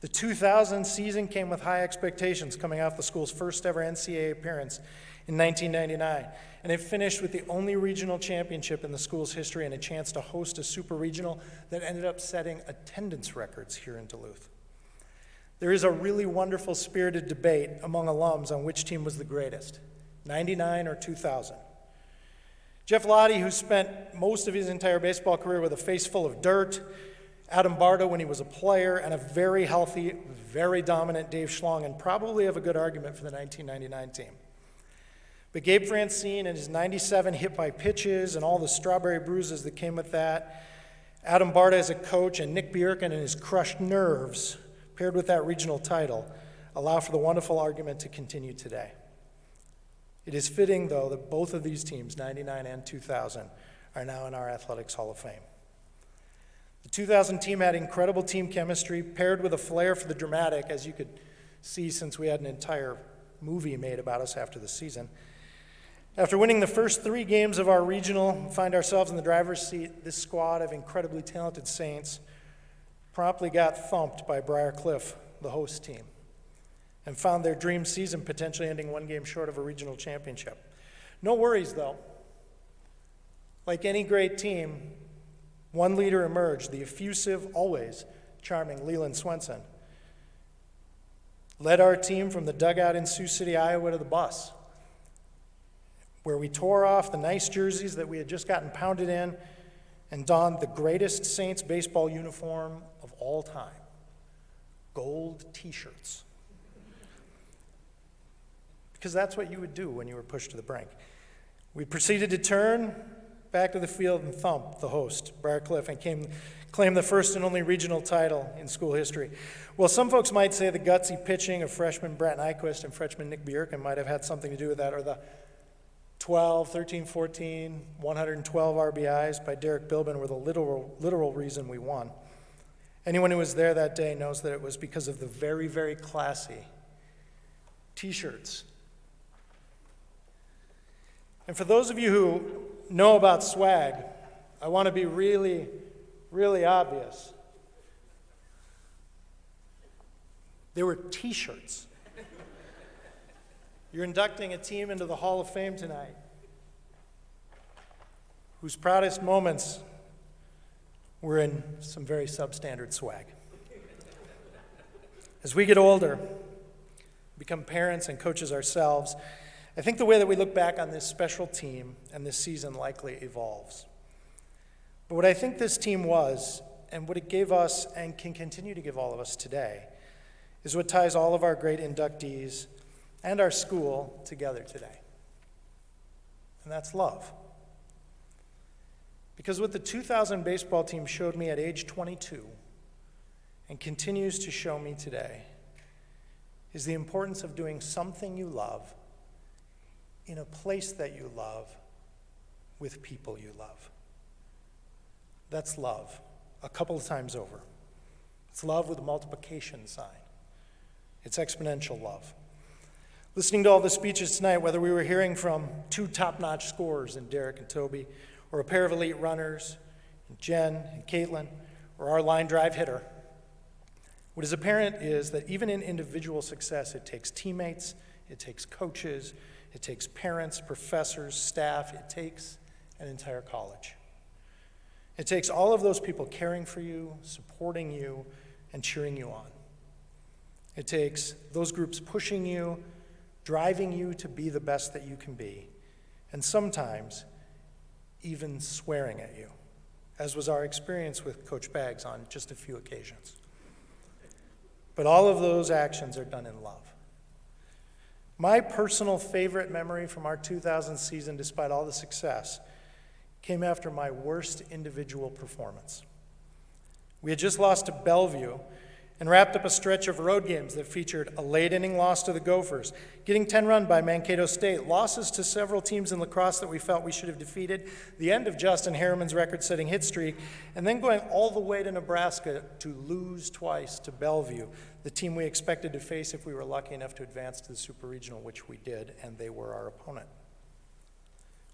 The 2000 season came with high expectations coming off the school's first ever NCAA appearance in 1999, and it finished with the only regional championship in the school's history and a chance to host a super regional that ended up setting attendance records here in Duluth. There is a really wonderful spirited debate among alums on which team was the greatest, 99 or 2000. Jeff Lottie, who spent most of his entire baseball career with a face full of dirt, Adam Barta when he was a player, and a very healthy, very dominant Dave Schlong, and probably have a good argument for the 1999 team. But Gabe Francine and his 97 hit by pitches and all the strawberry bruises that came with that, Adam Barta as a coach, and Nick Bjerken and his crushed nerves, paired with that regional title, allow for the wonderful argument to continue today. It is fitting, though, that both of these teams, 99 and 2000, are now in our Athletics Hall of Fame. The 2000 team had incredible team chemistry, paired with a flair for the dramatic, as you could see since we had an entire movie made about us after the season. After winning the first 3 games of our regional and find ourselves in the driver's seat, this squad of incredibly talented Saints promptly got thumped by Briar Cliff, the host team, and found their dream season potentially ending 1 game short of a regional championship. No worries, though. Like any great team, one leader emerged, the effusive, always charming Leland Swenson. Led our team from the dugout in Sioux City, Iowa to the bus, where we tore off the nice jerseys that we had just gotten pounded in and donned the greatest Saints baseball uniform of all time, gold t-shirts. Because that's what you would do when you were pushed to the brink. We proceeded to turn back to the field and thump the host, Briar Cliff, and claim the first and only regional title in school history. Well, some folks might say the gutsy pitching of freshman Brett Nyquist and freshman Nick Bjerken might have had something to do with that, or the 12, 13, 14, 112 RBIs by Derek Bilbin were the literal reason we won. Anyone who was there that day knows that it was because of the very, very classy t-shirts. And for those of you who know about swag, I want to be really, really obvious. They were t-shirts. You're inducting a team into the Hall of Fame tonight whose proudest moments were in some very substandard swag. As we get older, become parents and coaches ourselves, I think the way that we look back on this special team and this season likely evolves. But what I think this team was, and what it gave us and can continue to give all of us today, is what ties all of our great inductees and our school together today. And that's love. Because what the 2000 baseball team showed me at age 22 and continues to show me today is the importance of doing something you love in a place that you love with people you love. That's love, a couple of times over. It's love with a multiplication sign. It's exponential love. Listening to all the speeches tonight, whether we were hearing from two top-notch scorers in Derek and Toby, or a pair of elite runners, Jen and Caitlin, or our line drive hitter, what is apparent is that even in individual success, it takes teammates, it takes coaches, it takes parents, professors, staff, it takes an entire college. It takes all of those people caring for you, supporting you, and cheering you on. It takes those groups pushing you, driving you to be the best that you can be, and sometimes even swearing at you, as was our experience with Coach Baggs on just a few occasions. But all of those actions are done in love. My personal favorite memory from our 2000 season, despite all the success, came after my worst individual performance. We had just lost to Bellevue and wrapped up a stretch of road games that featured a late-inning loss to the Gophers, getting 10-run by Mankato State, losses to several teams in lacrosse that we felt we should have defeated, the end of Justin Harriman's record-setting hit streak, and then going all the way to Nebraska to lose twice to Bellevue, the team we expected to face if we were lucky enough to advance to the Super Regional, which we did, and they were our opponent.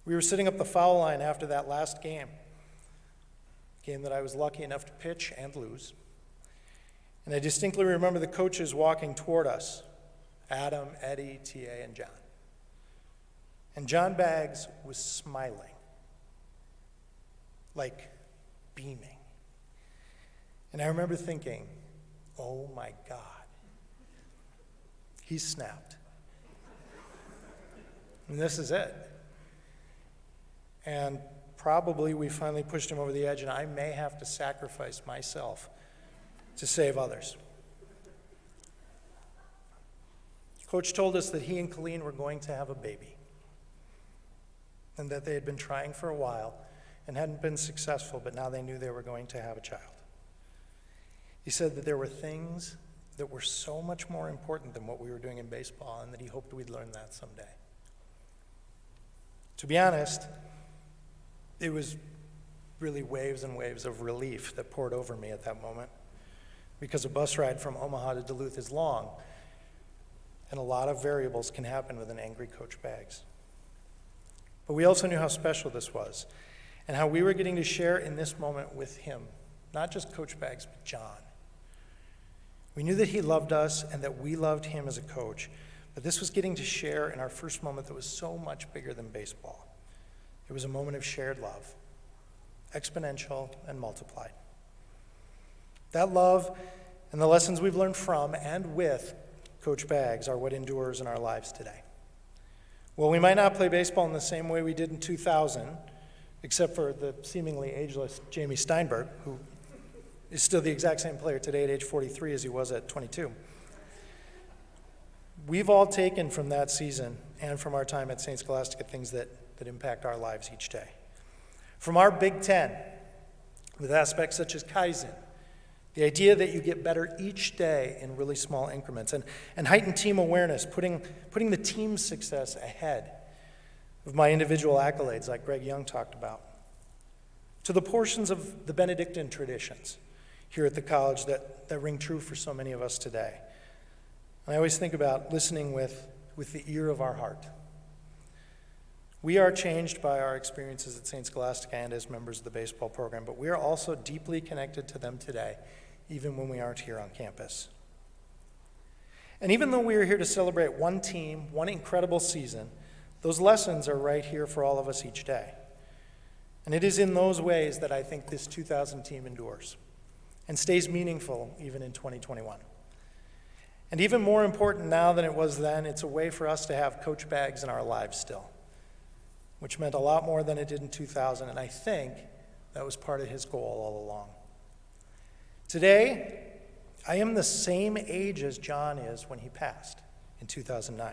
We were sitting up the foul line after that last game that I was lucky enough to pitch and lose. And I distinctly remember the coaches walking toward us, Adam, Eddie, T.A., and John. And John Baggs was smiling, like beaming. And I remember thinking, oh my God, he's snapped. And this is it. And probably we finally pushed him over the edge, and I may have to sacrifice myself to save others. Coach told us that he and Colleen were going to have a baby, and that they had been trying for a while and hadn't been successful, but now they knew they were going to have a child. He said that there were things that were so much more important than what we were doing in baseball, and that he hoped we'd learn that someday. To be honest, it was really waves and waves of relief that poured over me at that moment, because a bus ride from Omaha to Duluth is long, and a lot of variables can happen with an angry Coach Baggs. But we also knew how special this was, and how we were getting to share in this moment with him, not just Coach Baggs, but John. We knew that he loved us and that we loved him as a coach, but this was getting to share in our first moment that was so much bigger than baseball. It was a moment of shared love, exponential and multiplied. That love and the lessons we've learned from and with Coach Baggs are what endures in our lives today. Well, we might not play baseball in the same way we did in 2000, except for the seemingly ageless Jamie Steinberg, who is still the exact same player today at age 43 as he was at 22. We've all taken from that season and from our time at St. Scholastica things that impact our lives each day. From our Big Ten, with aspects such as Kaizen, the idea that you get better each day in really small increments, and heightened team awareness, putting the team's success ahead of my individual accolades like Greg Young talked about, to the portions of the Benedictine traditions here at the college that ring true for so many of us today. And I always think about listening with the ear of our heart. We are changed by our experiences at St. Scholastica and as members of the baseball program, but we are also deeply connected to them today, even when we aren't here on campus. And even though we are here to celebrate one team, one incredible season, those lessons are right here for all of us each day. And it is in those ways that I think this 2000 team endures and stays meaningful even in 2021. And even more important now than it was then, it's a way for us to have coach bags in our lives still, which meant a lot more than it did in 2000, and I think that was part of his goal all along. Today, I am the same age as John is when he passed in 2009.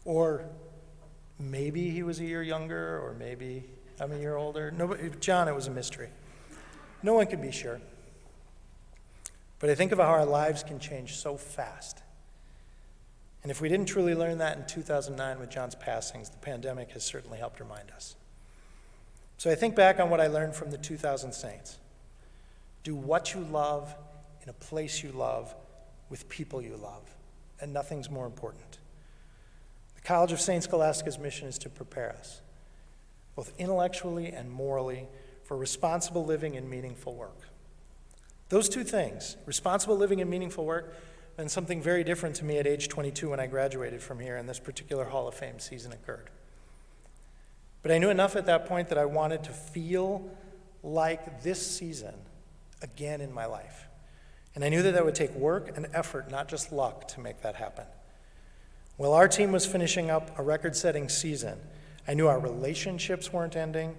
Or maybe he was a year younger, or maybe I'm a year older. John, it was a mystery. No one can be sure. But I think of how our lives can change so fast. And if we didn't truly learn that in 2009 with John's passings, the pandemic has certainly helped remind us. So I think back on what I learned from the 2000 Saints. Do what you love in a place you love with people you love, and nothing's more important. The College of St. Scholastica's mission is to prepare us, both intellectually and morally, for responsible living and meaningful work. Those two things, responsible living and meaningful work, and something very different to me at age 22 when I graduated from here and this particular Hall of Fame season occurred. But I knew enough at that point that I wanted to feel like this season again in my life. And I knew that that would take work and effort, not just luck, to make that happen. While our team was finishing up a record-setting season, I knew our relationships weren't ending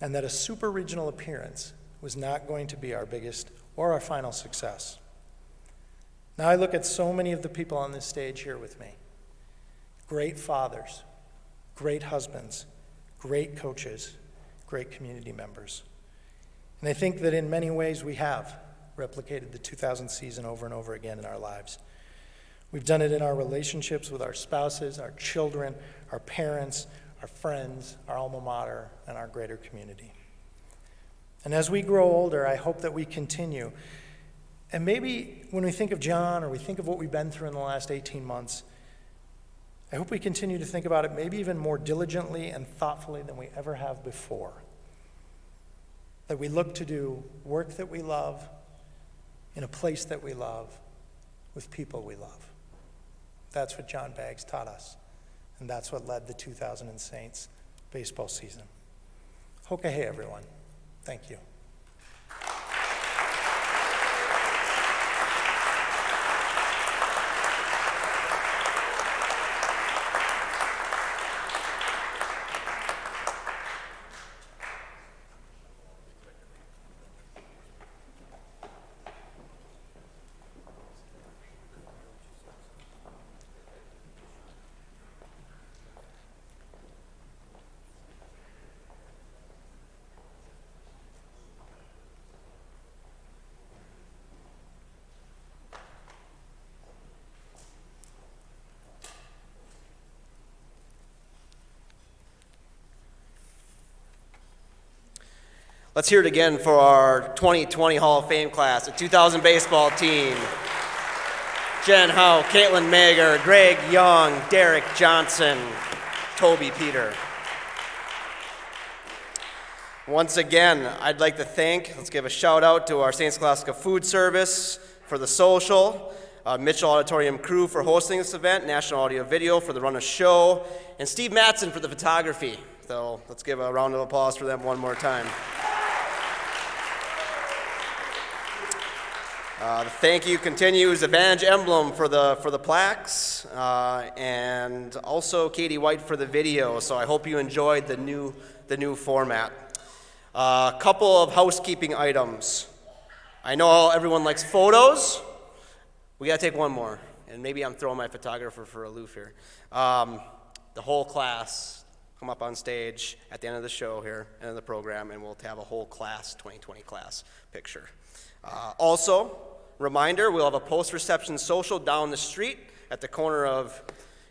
and that a super regional appearance was not going to be our biggest or our final success. Now I look at so many of the people on this stage here with me. Great fathers, great husbands, great coaches, great community members. And I think that in many ways we have replicated the 2000 season over and over again in our lives. We've done it in our relationships with our spouses, our children, our parents, our friends, our alma mater, and our greater community. And as we grow older, I hope that we continue. And maybe when we think of John or we think of what we've been through in the last 18 months, I hope we continue to think about it maybe even more diligently and thoughtfully than we ever have before. That we look to do work that we love, in a place that we love, with people we love. That's what John Baggs taught us, and that's what led the 2000 Saints baseball season. Hoka hey, everyone. Thank you. Let's hear it again for our 2020 Hall of Fame class, the 2000 baseball team. Jen Howe, Caitlin Mager, Greg Young, Derek Johnson, Toby Peter. Once again, I'd like to let's give a shout out to our St. Scholastica Food Service for the social, Mitchell Auditorium crew for hosting this event, National Audio Video for the run of show, and Steve Mattson for the photography. So let's give a round of applause for them one more time. The thank you continues, Advantage Emblem for the plaques, and also Katie White for the video. So I hope you enjoyed the new format. A couple of housekeeping items. I know everyone likes photos. We gotta take one more, and maybe I'm throwing my photographer for a loop here. The whole class come up on stage at the end of the show here, end of the program, and we'll have a whole class, 2020 class picture. Also, reminder, we'll have a post-reception social down the street at the corner of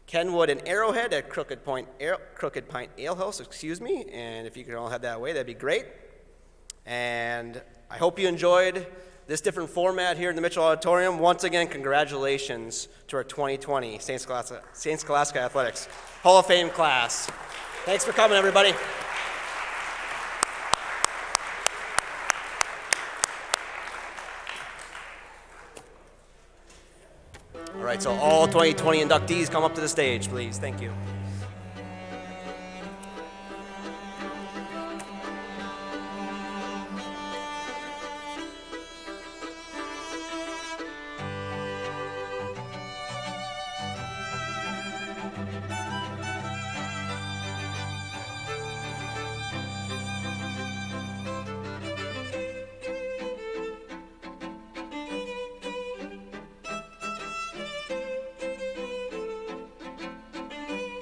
Kenwood and Arrowhead at Crooked Pint Ale House, and if you could all head that way, that'd be great. And I hope you enjoyed this different format here in the Mitchell Auditorium. Once again, congratulations to our 2020 St. Scholastica Athletics Hall of Fame class. Thanks for coming, everybody. All right, so all 2020 inductees come up to the stage, please. Thank you.